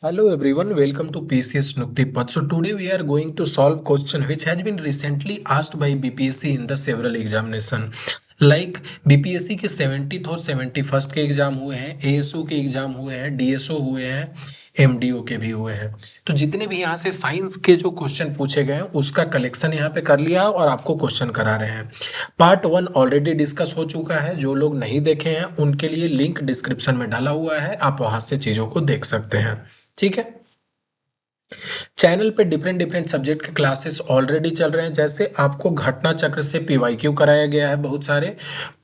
Hello everyone, welcome to PCS Nuktipat. So today we are going to solve question which has been recently asked by BPSC in the several examination. Like BPSC के 70th और 71st के exam हुए हैं, ASO के exam हुए हैं, DSO हुए हैं, MDO के भी हुए हैं। तो जितने भी यहाँ से साइंस के जो क्वेश्चन पूछे गए हैं उसका कलेक्शन यहाँ पे कर लिया और आपको क्वेश्चन करा रहे हैं। पार्ट 1 ऑलरेडी डिस्कस हो चुका है, जो लोग नहीं देखे हैं उनके लिए लिंक डिस्क्रिप्शन में डाला हुआ है, आप वहां से चीजों को देख सकते हैं। ठीक है। चैनल पे डिफरेंट डिफरेंट सब्जेक्ट के क्लासेस ऑलरेडी चल रहे हैं। जैसे आपको घटना चक्र से पीवाईक्यू कराया गया है बहुत सारे,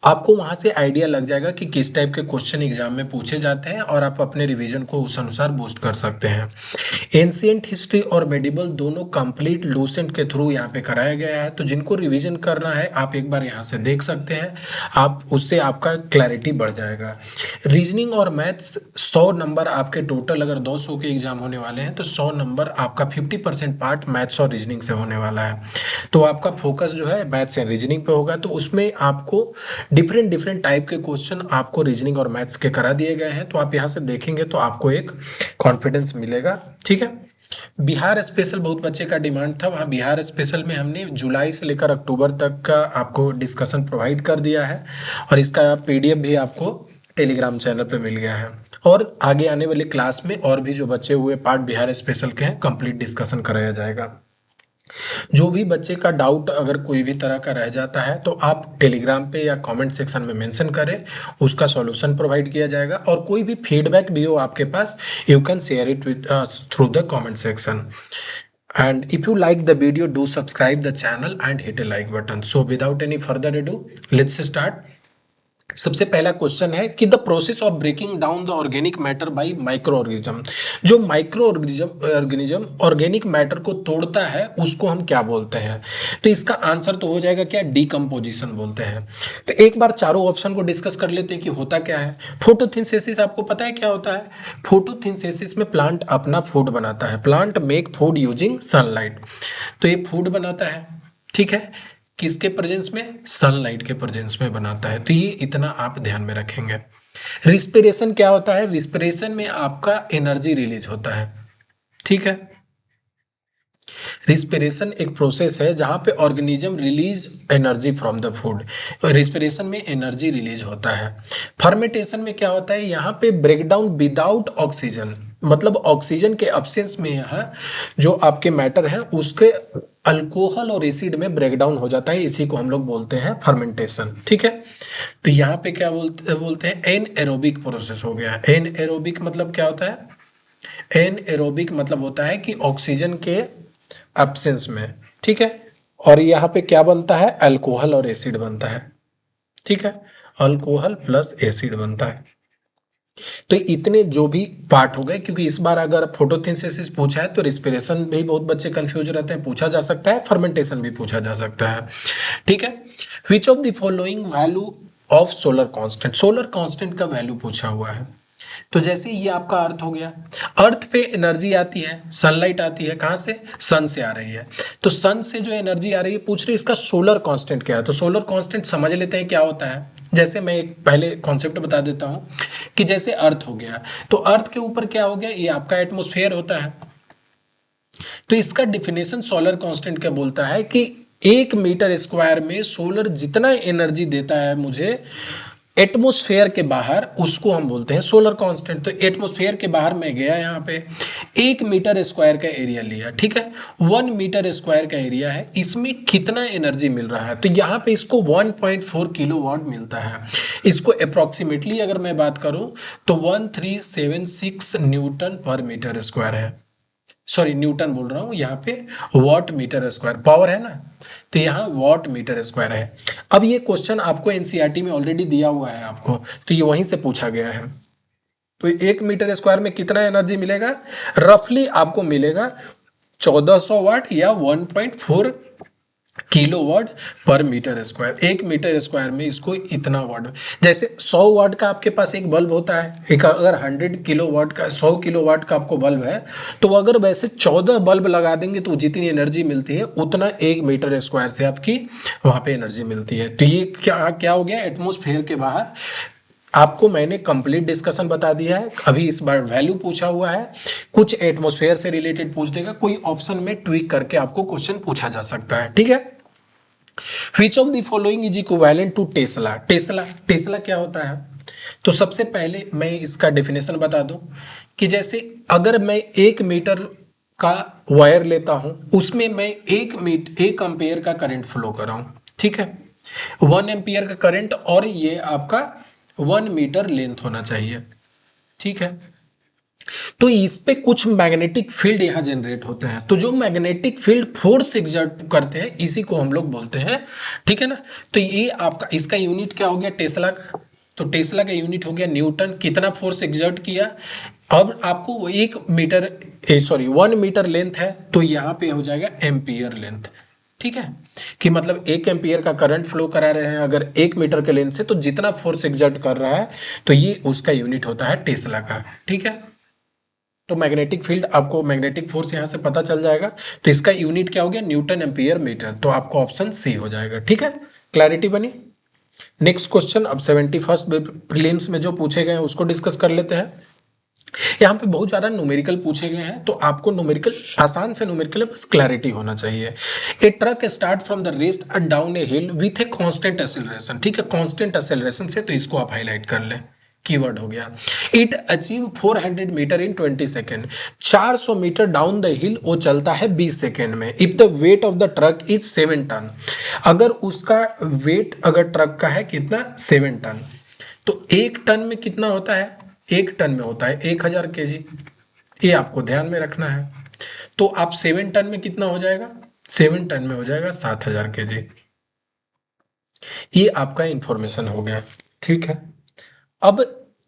आपको वहां से आइडिया लग जाएगा कि किस टाइप के क्वेश्चन एग्जाम में पूछे जाते हैं और आप अपने रिवीजन को उस अनुसार बूस्ट कर सकते हैं। एंशियंट हिस्ट्री और मेडिवल दोनों कंप्लीट लूसेंट के थ्रू यहाँ पे कराया गया है, तो जिनको रिवीजन करना है आप एक बार यहाँ से देख सकते हैं, आप उससे आपका क्लैरिटी बढ़ जाएगा। रीजनिंग और मैथ्स 100 नंबर आपके टोटल, अगर 200 के एग्जाम होने वाले हैं तो 100 नंबर आपका 50% पार्ट मैथ्स और रीजनिंग से होने वाला है। तो आपका फोकस जो है मैथ्स एंड रीजनिंग पे होगा, तो उसमें आपको डिफरेंट डिफरेंट टाइप के क्वेश्चन आपको रीजनिंग और मैथ्स के करा दिए गए हैं, तो आप यहाँ से देखेंगे तो आपको एक कॉन्फिडेंस मिलेगा। ठीक है। बिहार स्पेशल बहुत बच्चे का डिमांड था, वहाँ बिहार स्पेशल में हमने जुलाई से लेकर अक्टूबर तक का आपको डिस्कशन प्रोवाइड कर दिया है और इसका पीडीएफ भी आपको टेलीग्राम चैनल पे मिल गया है। और आगे आने वाले क्लास में और भी जो बचे हुए पार्ट बिहार स्पेशल के हैं कंप्लीट डिस्कशन कराया जाएगा। जो भी बच्चे का डाउट अगर कोई भी तरह का रह जाता है तो आप टेलीग्राम पे या कमेंट सेक्शन में मेंशन करें, उसका सॉल्यूशन प्रोवाइड किया जाएगा। और कोई भी फीडबैक भी हो आपके पास, you can share it with through the comment section. And if you like the video, do subscribe the channel and hit a like button. So without any further ado, let's start. सबसे पहला question है कि the process of breaking down the organic matter by micro organism, जो micro organism organic matter को तोड़ता है उसको हम क्या बोलते हैं? तो इसका आंसर तो हो जाएगा क्या, डीकम्पोजिशन बोलते हैं। तो एक बार चारों ऑप्शन को डिस्कस कर लेते हैं कि होता क्या है। फोटोसिंथेसिस आपको पता है क्या होता है? फोटोसिंथेसिस में प्लांट अपना फूड बनाता है, plant make food using sunlight. तो ये फूड बनाता है, ठीक है, किसके प्रेजेंस में? सनलाइट के प्रेजेंस में बनाता है। तो ये इतना आप ध्यान में रखेंगे। रिस्पिरेशन क्या होता है? रिस्पिरेशन में आपका एनर्जी रिलीज होता है, ठीक है। रिस्पिरेशन एक प्रोसेस है जहां पे organism release energy from the food, respiration में एनर्जी रिलीज होता है। फर्मेंटेशन में क्या होता है? यहाँ पे ब्रेकडाउन विदाउट ऑक्सीजन, मतलब ऑक्सीजन के एब्सेंस में यहाँ जो आपके मैटर है उसके अल्कोहल और एसिड में ब्रेकडाउन हो जाता है, इसी को हम लोग बोलते हैं फर्मेंटेशन, ठीक है। तो यहाँ पे क्या बोलते हैं? एन एरोबिक प्रोसेस हो गया। एन एरोबिक मतलब क्या होता है? एन एरोबिक मतलब होता है कि ऑक्सीजन के एब्सेंस में, ठीक है। और यहाँ पे क्या बनता है? अल्कोहल और एसिड बनता है, ठीक है। अल्कोहल प्लस एसिड बनता है। तो इतने जो भी पार्ट हो गए, क्योंकि इस बार अगर फोटोसिंथेसिस पूछा है तो रिस्पिरेशन भी बहुत बच्चे कंफ्यूज रहते हैं, पूछा जा सकता है, फर्मेंटेशन भी पूछा जा सकता है, ठीक है। Which of the following value of solar constant, solar constant का वैल्यू पूछा हुआ है। तो जैसे ये आपका अर्थ हो गया, अर्थ पे एनर्जी आती है, सनलाइट आती है, कहाँ से? सन से आ रही है। तो सन से जो एनर्जी आ रही है, पूछ रही है इसका सोलर कांस्टेंट क्या है। तो सोलर कांस्टेंट समझ लेते हैं क्या होता है। जैसे मैं एक पहले कॉन्सेप्ट बता देता हूँ कि जैसे अर्थ हो गया, तो अर्थ के ऊपर क्या हो गया? ये आपका एटमॉस्फेयर होता है। तो इसका डिफिनेशन सोलर कांस्टेंट क्या बोलता है कि 1 मीटर स्क्वायर में सोलर जितना एनर्जी देता है मुझे एटमॉस्फेयर के बाहर, उसको हम बोलते हैं सोलर कांस्टेंट। तो एटमॉस्फेयर के बाहर मैं गया, यहाँ पे 1 मीटर स्क्वायर का एरिया लिया, ठीक है। 1 मीटर स्क्वायर का एरिया है, इसमें कितना एनर्जी मिल रहा है? तो यहाँ पे इसको 1.4 किलोवाट मिलता है। इसको अप्रोक्सीमेटली अगर मैं बात करूं तो 1376 न्यूटन पर मीटर स्क्वायर है। सॉरी, न्यूटन बोल रहा हूँ, यहाँ पे वॉट मीटर स्क्वायर पावर है ना, तो यहाँ वॉट मीटर स्क्वायर है। अब ये क्वेश्चन आपको एनसीईआरटी में ऑलरेडी दिया हुआ है आपको, तो ये वहीं से पूछा गया है। तो 1 मीटर स्क्वायर में कितना एनर्जी मिलेगा? रफली आपको मिलेगा 1400 वाट या 1.4 किलोवाट पर मीटर स्क्वायर। 1 मीटर स्क्वायर में इसको इतना वाट, जैसे 100 वाट का आपके पास एक बल्ब होता है, एक अगर 100 किलोवाट का, 100 किलोवाट का आपको बल्ब है, तो अगर वैसे 14 बल्ब लगा देंगे तो जितनी एनर्जी मिलती है उतना 1 मीटर स्क्वायर से आपकी वहां पे एनर्जी मिलती है। तो ये क्या क्या हो गया? एटमॉस्फेयर के बाहर आपको मैंने कंप्लीट डिस्कशन बता दिया है। अभी इस बार वैल्यू पूछा हुआ है, कुछ एटमॉस्फेयर से रिलेटेड पूछ देगा, कोई ऑप्शन में ट्वीक करके आपको क्वेश्चन पूछा जा सकता है, ठीक है। Which of the following is equivalent to tesla. Tesla tesla क्या होता है? तो सबसे पहले मैं इसका डेफिनेशन बता दूं कि जैसे अगर मैं 1 मीटर का वायर लेता हूं, उसमें मैं 1 एम्पियर का करंट फ्लो कर रहा हूं, ठीक है। 1 एम्पियर का करंट, और ये आपका 1 मीटर लेंथ होना चाहिए, ठीक है। तो इस पे कुछ मैग्नेटिक फील्ड यहाँ जनरेट होते हैं, तो जो मैग्नेटिक फील्ड फोर्स एग्जर्ट करते हैं इसी को हम लोग बोलते हैं, ठीक है ना। तो ये आपका इसका यूनिट क्या हो गया टेस्ला का? तो टेस्ला का यूनिट हो गया न्यूटन। कितना फोर्स एग्जर्ट किया? अब आपको 1 मीटर, सॉरी 1 मीटर लेंथ है, तो यहाँ पे हो जाएगा एम्पियर लेंथ, ठीक है। कि मतलब 1 एम्पियर का करंट फ्लो करा रहे हैं अगर 1 मीटर के लेंथ से, तो जितना फोर्स एग्जर्ट कर रहा है, तो ये उसका यूनिट होता है टेस्ला का, ठीक है। तो मैग्नेटिक फील्ड, आपको मैग्नेटिक फोर्स यहां से पता चल जाएगा, तो इसका यूनिट क्या हो गया? Newton ampere metre. तो आपको ऑप्शन सी हो जाएगा, ठीक है। क्लैरिटी बनी? नेक्स्ट क्वेश्चन, अब 71st प्रीलिम्स में जो पूछे गए हैं उसको डिस्कस कर लेते हैं। यहाँ पे बहुत ज्यादा न्यूमेरिकल पूछे गए हैं, तो आपको न्यूमेरिकल आसान से न्यूमेरिकल है, बस क्लैरिटी होना चाहिए। A truck start from the rest and down a hill with a constant acceleration, ठीक है। कांस्टेंट एक्सेलरेशन से, तो इसको आप हाईलाइट कर लें, कीवर्ड हो गया। It achieve 400 metre in 20 second. 400 metre down the hill वो चलता है 20 सेकेंड में। If the weight of the truck is 7 ton, अगर उसका वेट अगर ट्रक का है कितना? 7 टन। तो 1 टन में कितना होता है? 1 टन में होता है 1000 kg, ये आपको ध्यान में रखना है। तो आप 7 टन में कितना हो जाएगा? 7 टन में हो जाएगा 7000 kg। ये आपका इंफॉर्मेशन हो गया, ठीक है। अब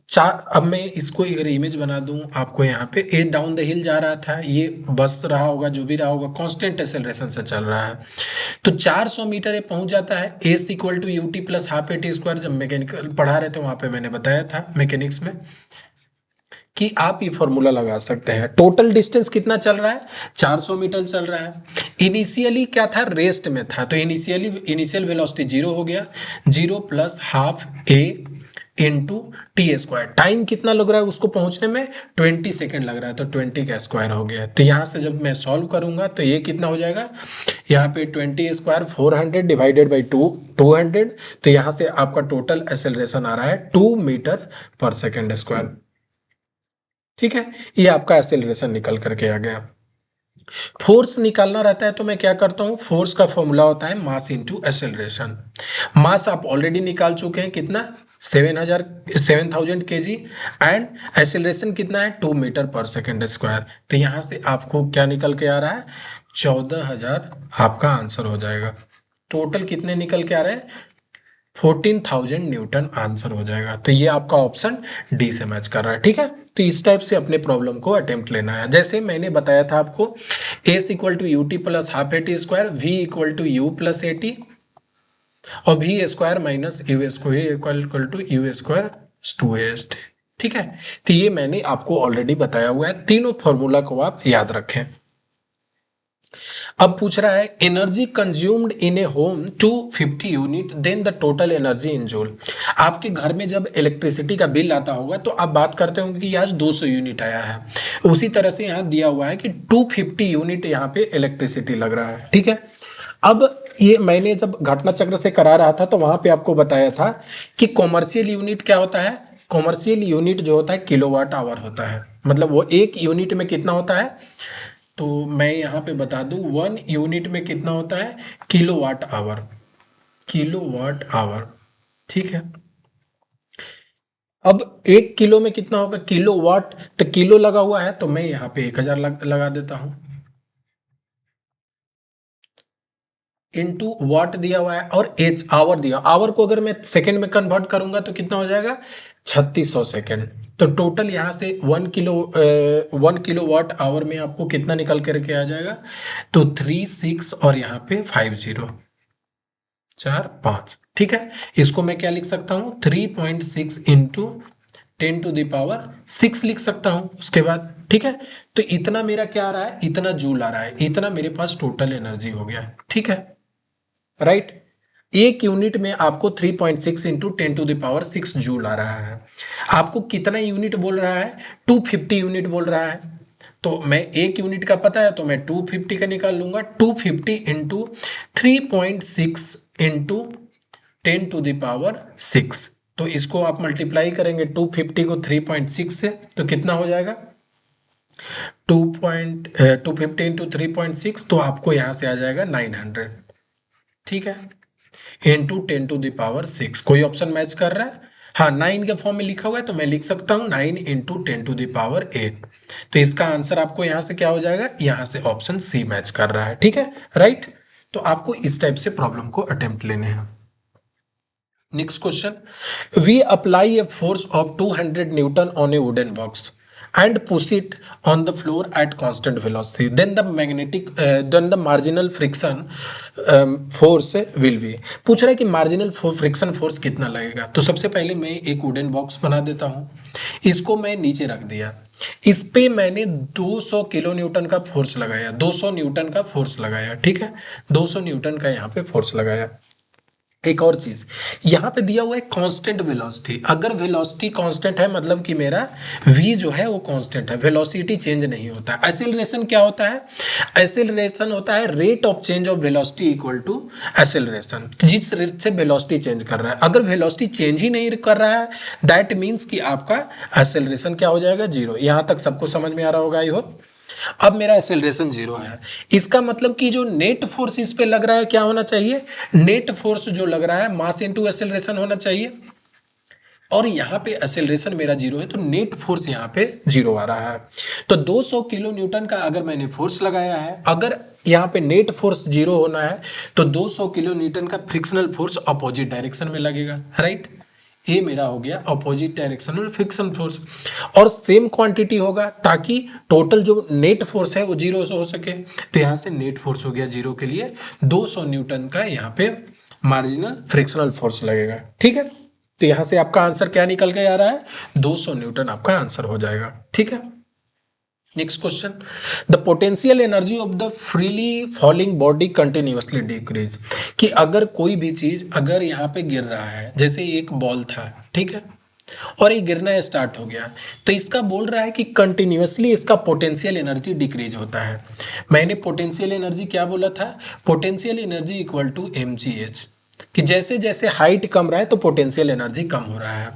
अब मैं इसको अगर इमेज बना दूं आपको, यहाँ पे ए डाउन द हिल जा रहा था, ये बस रहा होगा, जो भी रहा होगा, कांस्टेंट एक्सेलरेशन से चल रहा है। तो 400 मीटर ये पहुंच जाता है, S equal to U T plus half A T square. जब मैकेनिकल पढ़ा रहे थे वहां पे मैंने बताया था मैकेनिक्स में कि आप ये फॉर्मूला लगा सकते हैं। टोटल डिस्टेंस कितना चल रहा है? 400 मीटर चल रहा है। इनिशियली क्या था? रेस्ट में था, तो इनिशियल वेलोसिटी 0 हो गया। 0 प्लस हाफ ए इंटू टी स्क्वायर। टाइम कितना लग रहा है उसको पहुंचने में? 20 सेकेंड लग रहा है, तो 20 का स्क्वायर हो गया। तो यहाँ से जब मैं सॉल्व करूंगा तो ये कितना हो जाएगा? यहाँ पे 20 स्क्वायर 400 डिवाइडेड बाई 200। तो यहाँ से आपका टोटल एक्सेलरेशन आ रहा है 2 मीटर पर सेकेंड स्क्वायर, ठीक है। ये आपका एक्सेलरेशन निकल करके आ गया। फोर्स निकालना रहता है तो मैं क्या करता हूं, फोर्स का फॉर्मूला होता है मास इनटू एक्सेलरेशन। मास आप ऑलरेडी निकाल चुके हैं, कितना? 7000 kg। एंड एक्सेलरेशन कितना है? 2 मीटर पर सेकेंड स्क्वायर। तो यहां से आपको क्या निकल के आ रहा है? 14000 आपका आंसर हो जाएगा। टोटल कितने निकल के आ रहे हैं? 14000 न्यूटन आंसर हो जाएगा। तो ये आपका ऑप्शन डी से मैच कर रहा है, ठीक है। तो इस टाइप से अपने प्रॉब्लम को अटेम्प्ट लेना है। जैसे मैंने बताया था आपको, S equal to U T plus half A T square, V equal to U plus A T, और V square minus U square equal to U square 2 T, ठीक है। तो ये मैंने आपको ऑलरेडी बताया हुआ है, तीनों फॉर्मूला को आप याद रखें। अब पूछ रहा है energy consumed in a home 250 unit, then the total energy in joule. आपके घर में जब इलेक्ट्रिसिटी का बिल आता होगा तो आप बात करते होंगे कि आज 200 यूनिट आया है। उसी तरह से यहाँ दिया हुआ है कि 250 यूनिट यहाँ पे इलेक्ट्रिसिटी लग रहा है, ठीक है। अब ये मैंने जब घटना चक्र से करा रहा था तो वहां पे आपको बताया था कि कॉमर्शियल यूनिट क्या होता है? कॉमर्शियल यूनिट जो होता है किलोवाट आवर होता है, मतलब वो एक यूनिट में कितना होता है? तो मैं यहाँ पे बता दूं 1 यूनिट में कितना होता है? किलोवाट आवर, किलोवाट आवर, ठीक है। अब 1 किलो में कितना होगा? किलोवाट, तो किलो लगा हुआ है तो मैं यहाँ पे 1000 लगा देता हूं, इनटू वाट दिया हुआ है, और एच आवर दिया। आवर को अगर मैं सेकंड में कन्वर्ट करूंगा तो कितना हो जाएगा? 3600 सेकंड। तो टोटल यहाँ से 1 किलो वाट आवर में आपको कितना निकल करके आ जाएगा? तो 36 और यहाँ पे 50, 4 5, ठीक है। इसको मैं क्या लिख सकता हूँ? 3.6 इंटू 10⁶ लिख सकता हूँ उसके बाद, ठीक है। तो इतना मेरा क्या आ रहा है? इतना जूल आ रहा है, इतना मेरे पास टोटल एनर्जी हो गया, ठीक है, राइट। एक यूनिट में आपको 3.6 इंटू 10⁶ जूल आ रहा है। आपको कितना यूनिट बोल रहा है? 250 यूनिट बोल रहा है। तो मैं एक यूनिट का पता है तो मैं 250 का निकाल लूंगा। 250 इंटू 3.6 इंटू 10⁶। तो इसको आप मल्टीप्लाई करेंगे 250 को 3.6 से, तो कितना हो जाएगा? 250 इंटू 3.6, तो आपको यहाँ से आ जाएगा 900। ठीक है, इंटू 10⁶। कोई ऑप्शन मैच कर रहा है? हाँ, 9 के फॉर्म में लिखा हुआ है तो मैं लिख सकता हूँ 9 इंटू 10⁸। तो इसका आंसर आपको यहाँ से क्या हो जाएगा? यहाँ से ऑप्शन सी मैच कर रहा है। ठीक है, राइट। तो आपको इस टाइप से प्रॉब्लम को अटेम्प्ट लेने हैं। Next question. We apply a force of 200 Newton on a wooden box and push it on the floor at constant velocity. Then the marginal friction force will be. पूछ रहा है कि marginal friction force कितना लगेगा। तो सबसे पहले मैं एक वुडन बॉक्स बना देता हूँ, इसको मैं नीचे रख दिया, इस पे मैंने 200 किलो न्यूटन का फोर्स लगाया, 200 न्यूटन का फोर्स लगाया। ठीक है, 200 न्यूटन का यहाँ पे फोर्स लगाया। एक और चीज यहाँ पे दिया हुआ है कांस्टेंट वेलोसिटी। अगर वेलोसिटी कांस्टेंट है मतलब कि मेरा v जो है वो कांस्टेंट है, वेलोसिटी चेंज नहीं होता है। एक्सेलरेशन क्या होता है? एक्सेलरेशन होता है rate of change of velocity equal to acceleration, जिस रेट से वेलोसिटी चेंज कर रहा है। अगर वेलोसिटी चेंज ही नहीं कर रहा है, दैट मीन्स कि आपका एक्सेलरेशन क्या हो जाएगा? जीरो। यहाँ तक सबको समझ में आ रहा होगा आई होप। अब मेरा एक्सेलरेशन जीरो है, इसका मतलब कि जो नेट फोर्स इस पे लग रहा है क्या होना चाहिए? नेट फोर्स जो लग रहा है मास इनटू एक्सेलरेशन होना चाहिए। और यहाँ पे एक्सेलरेशन मेरा जीरो है तो नेट फोर्स यहाँ पे जीरो आ रहा है। तो 200 किलो न्यूटन का अगर मैंने फोर्स लगाया है, अगर यहाँ पे नेट फोर्स जीरो होना है तो 200 किलो न्यूटन का फ्रिक्शनल फोर्स अपोजिट डायरेक्शन में लगेगा, राइट। ये मेरा हो गया अपोजिट डायरेक्शनल फ्रिक्शन फोर्स। और सेम क्वांटिटी होगा ताकि टोटल जो नेट फोर्स है वो जीरो हो सके। तो यहाँ से नेट फोर्स हो गया जीरो के लिए 200 न्यूटन का यहाँ पे मार्जिनल फ्रिक्शनल फोर्स लगेगा। ठीक है, तो यहाँ से आपका आंसर क्या निकल के आ रहा है? 200 न्यूटन आपका आंसर हो जाएगा। ठीक है, next question. The potential energy of the freely falling body continuously decrease. कि अगर कोई भी चीज अगर यहाँ पे गिर रहा है, जैसे एक बॉल था, ठीक है, और ये गिरना स्टार्ट हो गया, तो इसका बोल रहा है कि कंटिन्यूअसली इसका पोटेंशियल एनर्जी डिक्रीज होता है। मैंने पोटेंशियल एनर्जी क्या बोला था? Potential energy equal to mgh, कि जैसे जैसे हाइट कम रहा है तो पोटेंशियल एनर्जी कम हो रहा है।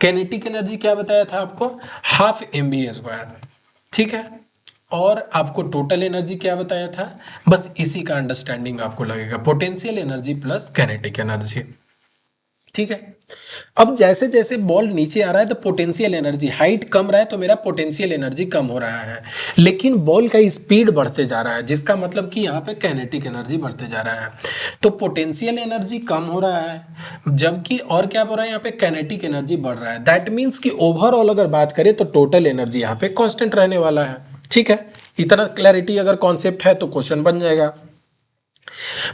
कैनेटिक एनर्जी क्या बताया था आपको? Half mv²। ठीक है, और आपको टोटल एनर्जी क्या बताया था? बस इसी का अंडरस्टैंडिंग आपको लगेगा, potential energy plus kinetic energy. ठीक है, अब जैसे जैसे बॉल नीचे आ रहा है तो पोटेंशियल एनर्जी, हाइट कम रहा है तो मेरा पोटेंशियल एनर्जी कम हो रहा है, लेकिन बॉल का स्पीड बढ़ते जा रहा है, जिसका मतलब कि यहाँ पे काइनेटिक एनर्जी बढ़ते जा रहा है। तो पोटेंशियल एनर्जी कम हो रहा है जबकि और क्या हो रहा है? यहाँ पे काइनेटिक एनर्जी बढ़ रहा है। दैट मीन्स कि ओवरऑल अगर बात करें तो टोटल एनर्जी यहाँ पे कांस्टेंट रहने वाला है। ठीक है, इतना क्लैरिटी अगर कॉन्सेप्ट है तो क्वेश्चन बन जाएगा।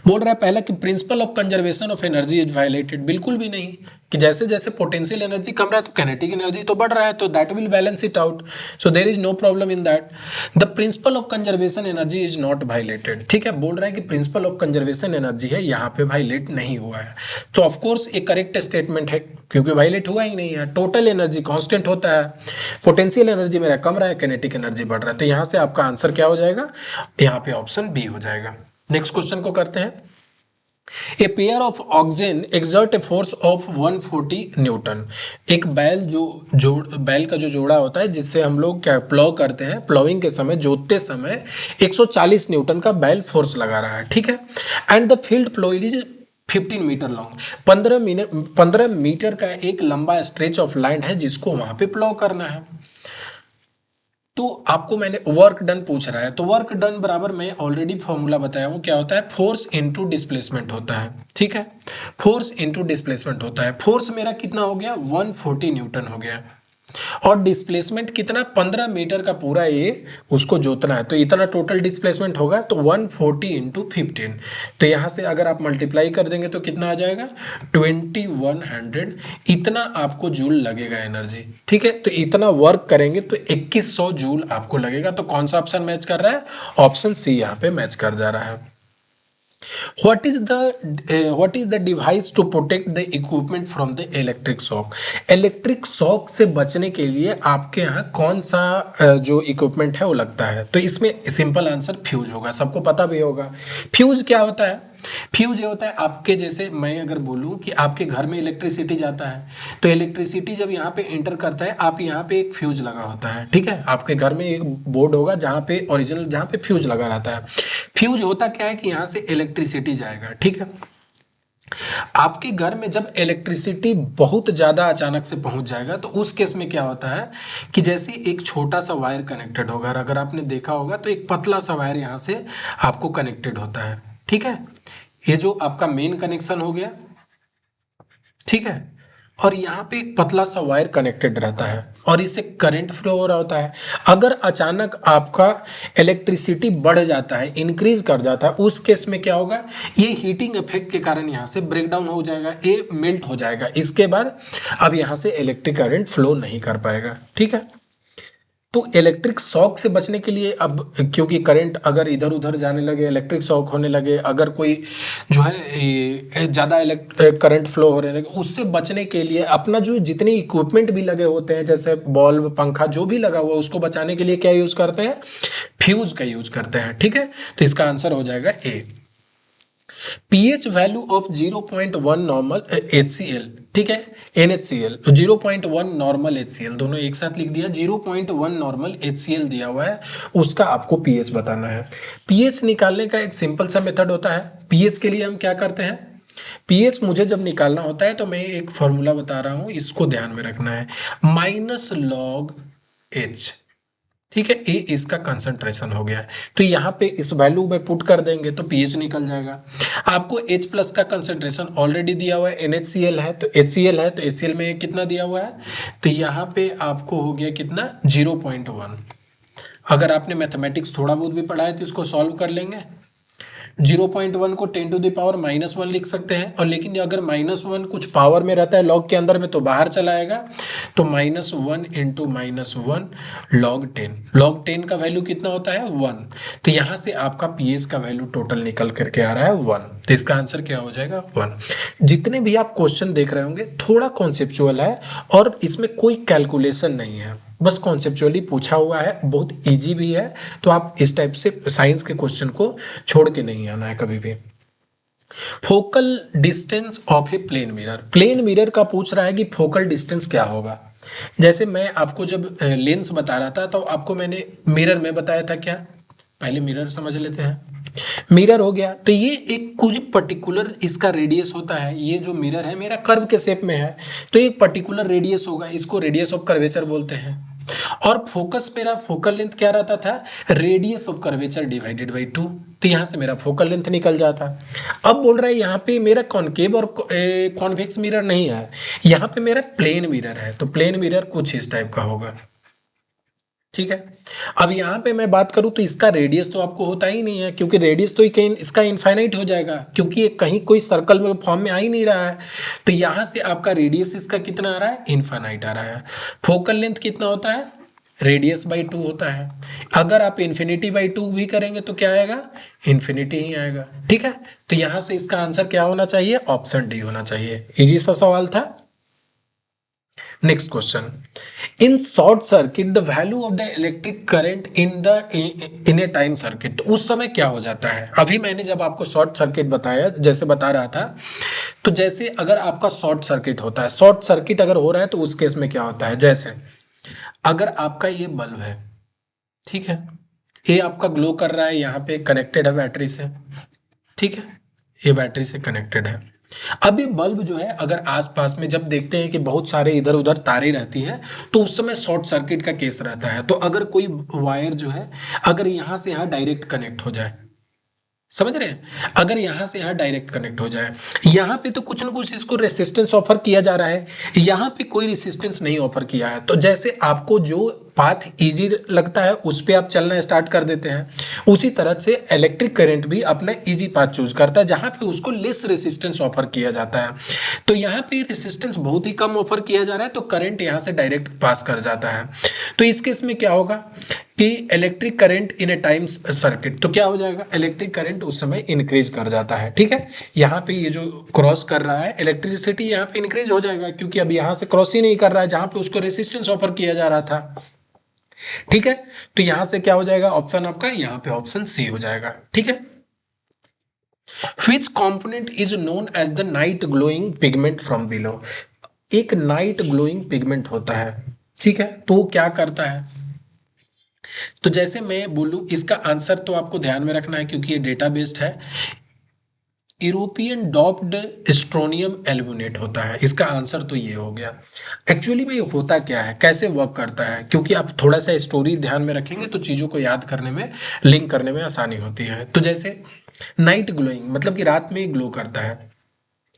बोल रहा है पहला कि principal of conservation of energy is violated. बिल्कुल भी नहीं, कि जैसे जैसे पोटेंशियल एनर्जी कम रहा है तो काइनेटिक एनर्जी तो बढ़ रहा है, तो that will balance it out, so there is no problem in that. The principle of conservation energy is not violated. ठीक है, बोल रहा है कि प्रिंसिपल ऑफ कंजर्वेशन एनर्जी है यहाँ पे वायलेट नहीं हुआ है, तो ऑफकोर्स एक करेक्ट स्टेटमेंट है क्योंकि वायलेट हुआ ही नहीं है। टोटल एनर्जी कांस्टेंट होता है, पोटेंशियल एनर्जी मेरा कम रहा है, काइनेटिक एनर्जी बढ़ रहा है, तो यहाँ से आपका आंसर क्या हो जाएगा? यहाँ पे ऑप्शन बी हो जाएगा। नेक्स्ट क्वेश्चन को करते हैं। A pair of oxen exert a force of 140 newton. एक बैल का जो जोड़ा होता है जिससे हम लोग क्या प्लॉव करते हैं, प्लॉविंग के समय जोतते समय 140 न्यूटन का बैल फोर्स लगा रहा है। ठीक है, and the field plough is 15 metre long. 15 metre का एक लंबा स्ट्रेच ऑफ लैंड है जिसको वहां पे प्लॉव करना है। तो आपको मैंने वर्क डन पूछ रहा है, तो वर्क डन बराबर मैं ऑलरेडी फॉर्मूला बताया हूं, क्या होता है? फोर्स इनटू डिस्प्लेसमेंट होता है। ठीक है, फोर्स इनटू डिस्प्लेसमेंट होता है। फोर्स मेरा कितना हो गया? 140 न्यूटन हो गया, और डिस्प्लेसमेंट कितना? 15 मीटर का पूरा ये उसको जोतना है, तो इतना टोटल डिस्प्लेसमेंट होगा, तो 140 इंटू 15। तो यहाँ से अगर आप मल्टीप्लाई कर देंगे तो कितना आ जाएगा? 2100। इतना आपको जूल लगेगा एनर्जी। ठीक है, तो इतना वर्क करेंगे तो 2100 जूल आपको लगेगा। तो कौन सा ऑप्शन मैच कर रहा है? ऑप्शन सी यहाँ पे मैच कर जा रहा है। What is the device to protect the equipment from the electric shock? Electric shock से बचने के लिए आपके यहाँ कौन सा जो इक्विपमेंट है वो लगता है? तो इसमें सिंपल आंसर फ्यूज होगा, सबको पता भी होगा। फ्यूज क्या होता है? फ्यूज ये होता है आपके, जैसे मैं अगर बोलूं कि आपके घर में इलेक्ट्रिसिटी जाता है, तो इलेक्ट्रिसिटी जब यहाँ पे एंटर करता है, आप यहाँ पे एक फ्यूज लगा होता है, ठीक है, आपके घर में एक बोर्ड होगा जहाँ पे ओरिजिनल, जहाँ पे फ्यूज लगा रहता है। फ्यूज होता क्या है कि यहाँ से इलेक्ट्रिसिटी जाएगा, ठीक है। आपके घर में जब इलेक्ट्रिसिटी बहुत ज़्यादा अचानक से पहुंच जाएगा, तो उस केस में क्या होता है कि जैसे एक छोटा सा वायर कनेक्टेड होगा, अगर आपने देखा होगा तो एक पतला सा वायर यहाँ से आपको कनेक्टेड होता है, ठीक है। ये जो आपका मेन कनेक्शन हो गया, ठीक है, और यहाँ पे एक पतला सा वायर कनेक्टेड रहता है और इससे करंट फ्लो हो रहा होता है। अगर अचानक आपका इलेक्ट्रिसिटी बढ़ जाता है, इंक्रीज कर जाता है, उस केस में क्या होगा, ये हीटिंग इफेक्ट के कारण यहाँ से ब्रेकडाउन हो जाएगा, ये मेल्ट हो जाएगा। इसके बाद अब यहाँ से इलेक्ट्रिक करंट फ्लो नहीं कर पाएगा, ठीक है। तो इलेक्ट्रिक शॉक से बचने के लिए, अब क्योंकि करंट अगर इधर उधर जाने लगे, इलेक्ट्रिक शॉक होने लगे, अगर कोई जो है ज़्यादा करंट फ्लो होने लगे, उससे बचने के लिए अपना जो जितने इक्विपमेंट भी लगे होते हैं, जैसे बल्ब, पंखा, जो भी लगा हुआ, उसको बचाने के लिए क्या यूज करते हैं? फ्यूज का यूज करते हैं, ठीक है। तो इसका आंसर हो जाएगा A. PH value of 0.1 normal HCl, ठीक है, NaCl, तो 0.1 नॉर्मल HCl, दोनों एक साथ लिख दिया। 0.1 नॉर्मल HCl दिया हुआ है, उसका आपको पीएच बताना है। पीएच निकालने का एक सिंपल सा मेथड होता है। पीएच के लिए हम क्या करते हैं? पीएच मुझे जब निकालना होता है तो मैं एक फॉर्मूला बता रहा हूं, इसको ध्यान में रखना है, -log H, ठीक है, ए इसका कंसंट्रेशन हो गया। तो यहाँ पे इस वैल्यू में पुट कर देंगे तो पीएच निकल जाएगा। आपको H प्लस का कंसंट्रेशन ऑलरेडी दिया हुआ है, NaCl है, तो HCl है, तो HCl में कितना दिया हुआ है? तो यहाँ पे आपको हो गया कितना? 0.1। अगर आपने मैथमेटिक्स थोड़ा बहुत भी पढ़ा है तो इसको सॉल्व कर लेंगे। 0.1 को 10⁻⁻1 लिख सकते हैं, और लेकिन अगर -1 कुछ पावर में रहता है लॉग के अंदर में तो बाहर चला आएगा, तो -1 इंटू -1 log 10 का वैल्यू कितना होता है? 1। तो यहाँ से आपका पीएच का वैल्यू टोटल निकल करके आ रहा है 1। तो इसका आंसर क्या हो जाएगा? 1। जितने भी आप क्वेश्चन देख रहे होंगे थोड़ा कॉन्सेप्चुअल है और इसमें कोई कैलकुलेशन नहीं है, बस कॉन्सेप्चुअली पूछा हुआ है, बहुत इजी भी है। तो आप इस टाइप से साइंस के क्वेश्चन को छोड़ के नहीं आना है कभी भी। Focal distance of a plane mirror, plane mirror का पूछ रहा है कि फोकल डिस्टेंस क्या होगा। जैसे मैं आपको जब लेंस बता रहा था तो आपको मैंने मिरर में बताया था क्या? पहले मिरर समझ लेते हैं। मिरर हो गया, तो ये एक कुछ पर्टिकुलर इसका रेडियस होता है। ये जो मिरर है मेरा कर्व के शेप में है, तो एक पर्टिकुलर रेडियस होगा, इसको रेडियस ऑफ कर्वेचर बोलते हैं। और फोकस, मेरा फोकल लेंथ क्या रहता था? Radius of curvature divided by 2। तो यहाँ से मेरा फोकल लेंथ निकल जाता। अब बोल रहा है यहाँ पे मेरा कॉनकेव और कॉन्वेक्स मिरर नहीं है, यहाँ पे मेरा प्लेन मिरर है, तो प्लेन मिरर कुछ इस टाइप का होगा, ठीक है। अब यहाँ पे मैं बात करूँ तो इसका रेडियस तो आपको होता ही नहीं है, क्योंकि रेडियस तो कहीं इसका इनफाइनाइट हो जाएगा, क्योंकि ये कहीं कोई सर्कल में फॉर्म में आ ही नहीं रहा है। तो यहाँ से आपका रेडियस इसका कितना आ रहा है? इनफाइनाइट आ रहा है। फोकल लेंथ कितना होता है? रेडियस बाई 2 होता है। अगर आप इन्फिनिटी बाई 2 भी करेंगे तो क्या आएगा? इन्फिनिटी ही आएगा, ठीक है। तो यहाँ से इसका आंसर क्या होना चाहिए? ऑप्शन डी होना चाहिए। इजी सा सवाल था। Next question, in short circuit the value of the electric current in A time circuit, उस समय क्या हो जाता है? अभी मैंने जब आपको शॉर्ट सर्किट बताया, जैसे बता रहा था, तो जैसे अगर आपका शॉर्ट सर्किट होता है, शॉर्ट सर्किट अगर हो रहा है तो उस केस में क्या होता है? जैसे अगर आपका ये बल्ब है, ठीक है, ये आपका ग्लो कर रहा है, यहाँ पे कनेक्टेड है बैटरी से, ठीक है, ये बैटरी से कनेक्टेड है। अब ये बल्ब जो है, अगर आसपास में जब देखते हैं कि बहुत सारे इधर उधर तारे रहती हैं, तो उस समय शॉर्ट सर्किट का केस रहता है। तो अगर कोई वायर जो है, अगर यहाँ से यहाँ डायरेक्ट कनेक्ट हो जाए, समझ रहे हैं, अगर यहाँ से यहाँ डायरेक्ट कनेक्ट हो जाए, यहाँ पे तो कुछ ना कुछ इसको रेसिस्टेंस ऑफर किया जा रहा है, यहाँ पे कोई रेसिस्टेंस नहीं ऑफर किया है, तो जैसे आपको जो पाथ इजी लगता है उस पे आप चलना स्टार्ट कर देते हैं, उसी तरह से इलेक्ट्रिक करंट भी अपना इजी पाथ चूज करता है जहाँ पे उसको लेस रेसिस्टेंस ऑफर किया जाता है। तो यहाँ पे रेसिस्टेंस बहुत ही कम ऑफर किया जा रहा है, तो करंट यहाँ से डायरेक्ट पास कर जाता है। तो इस केस में क्या होगा? कि electric current in A time circuit, तो क्या हो जाएगा, इलेक्ट्रिक करंट उस समय इंक्रीज कर जाता है। ठीक है, यहाँ पे ये जो क्रॉस कर रहा है इलेक्ट्रिसिटी यहाँ पे इंक्रीज हो जाएगा, क्योंकि अब यहाँ से क्रॉस ही नहीं कर रहा है जहां पे उसको रेसिस्टेंस ऑफर किया जा रहा था। ठीक है, तो यहां से क्या हो जाएगा, ऑप्शन आपका यहाँ पे ऑप्शन सी हो जाएगा। ठीक है, which component is known as the night glowing pigment from below, एक नाइट ग्लोइंग पिगमेंट होता है। ठीक है, तो वो क्या करता है, तो जैसे मैं बोलूं इसका आंसर तो आपको ध्यान में रखना है क्योंकि ये डेटा बेस्ड है। यूरोपियन डॉप्ड स्ट्रोनियम एल्यूमिनेट होता है, इसका आंसर तो ये हो गया। एक्चुअली में ये होता क्या है, कैसे वर्क करता है, क्योंकि आप थोड़ा सा स्टोरी ध्यान में रखेंगे तो चीज़ों को याद करने में, लिंक करने में आसानी होती है। तो जैसे नाइट ग्लोइंग मतलब कि रात में ग्लो करता है,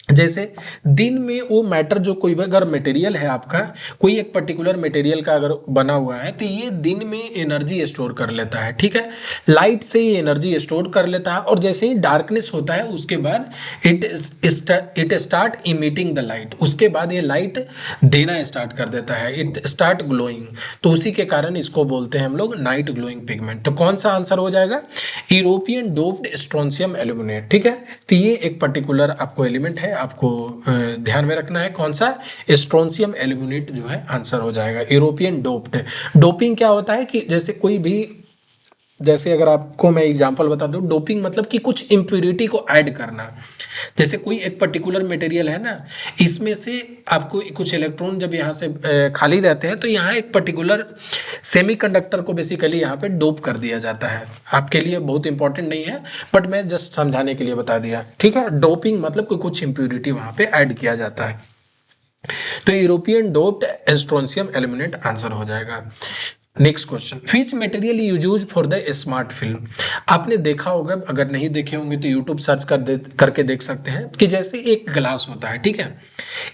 जैसे दिन में वो मैटर जो कोई भी अगर मटेरियल है आपका, कोई एक पर्टिकुलर मटेरियल का अगर बना हुआ है तो ये दिन में एनर्जी स्टोर कर लेता है। ठीक है, लाइट से ये एनर्जी स्टोर कर लेता है, और जैसे ही डार्कनेस होता है उसके बाद it start emitting the light, उसके बाद ये लाइट देना स्टार्ट कर देता है, इट स्टार्ट ग्लोइंग। तो उसी के कारण इसको बोलते हैं हम लोग नाइट ग्लोइंग पिगमेंट। तो कौन सा आंसर हो जाएगा, यूरोपियन डोप्ड स्ट्रोंशियम एल्यूमिनेट। ठीक है, तो ये एक पर्टिकुलर आपको एलिमेंट है, आपको ध्यान में रखना है कौन सा, स्ट्रोंशियम एल्यूमिनेट जो है आंसर हो जाएगा। यूरोपियन डोप्ड, डोपिंग क्या होता है कि जैसे कोई भी, जैसे अगर आपको मैं एग्जांपल बता दूं, डोपिंग मतलब कि कुछ इम्प्योरिटी को ऐड करना। जैसे कोई एक पर्टिकुलर मटेरियल है ना, इसमें से आपको कुछ इलेक्ट्रॉन जब यहाँ से खाली रहते हैं तो यहाँ एक पर्टिकुलर सेमीकंडक्टर को बेसिकली यहाँ पे डोप कर दिया जाता है। आपके लिए बहुत इंपॉर्टेंट नहीं है, बट मैं जस्ट समझाने के लिए बता दिया। ठीक है, डोपिंग मतलब कि कुछ इम्प्योरिटी वहाँ पे ऐड किया जाता है। तो European doped strontium aluminate answer हो जाएगा। Next question, which material use for the smart film. आपने देखा होगा, अगर नहीं देखे होंगे तो यूट्यूब सर्च करके देख सकते हैं कि जैसे एक ग्लास होता है। ठीक है,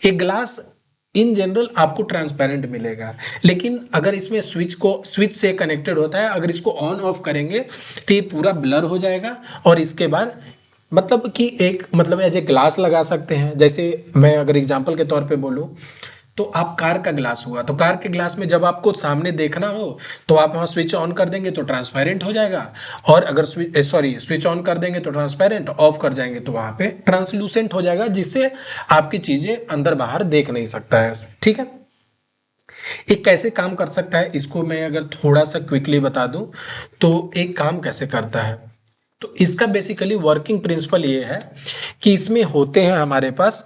एक ग्लास इन जनरल आपको ट्रांसपेरेंट मिलेगा, लेकिन अगर इसमें स्विच से कनेक्टेड होता है, अगर इसको ऑन ऑफ करेंगे तो ये पूरा ब्लर हो जाएगा, और इसके बाद मतलब कि एक मतलब एज ए ग्लास लगा सकते हैं। जैसे मैं अगर एग्जांपल के तौर पे बोलूं तो आप कार का ग्लास हुआ, तो कार के ग्लास में जब आपको सामने देखना हो तो आप वहाँ स्विच ऑन कर देंगे तो ट्रांसपेरेंट हो जाएगा, और अगर स्विच ऑन कर देंगे तो ट्रांसपेरेंट, ऑफ कर जाएंगे तो वहाँ पे ट्रांसलूसेंट हो जाएगा, जिससे आपकी चीज़ें अंदर बाहर देख नहीं सकता है। ठीक है, ये कैसे काम कर सकता है, इसको मैं अगर थोड़ा सा क्विकली बता दूं तो एक काम कैसे करता है, तो इसका बेसिकली वर्किंग प्रिंसिपल ये है कि इसमें होते हैं हमारे पास,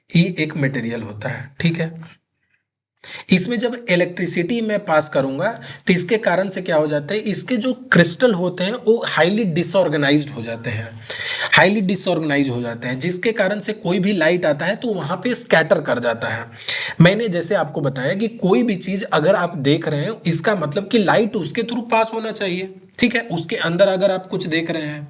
ये एक मटेरियल होता है। ठीक है, इसमें जब इलेक्ट्रिसिटी मैं पास करूंगा तो इसके कारण से क्या हो जाता है, इसके जो क्रिस्टल होते हैं वो हाईली डिसऑर्गेनाइज्ड हो जाते हैं, हाईली डिसऑर्गेनाइज हो जाते हैं, जिसके कारण से कोई भी लाइट आता है तो वहां पे स्कैटर कर जाता है। मैंने जैसे आपको बताया कि कोई भी चीज अगर आप देख रहे हैं, इसका मतलब कि लाइट उसके थ्रू पास होना चाहिए। ठीक है, उसके अंदर अगर आप कुछ देख रहे हैं,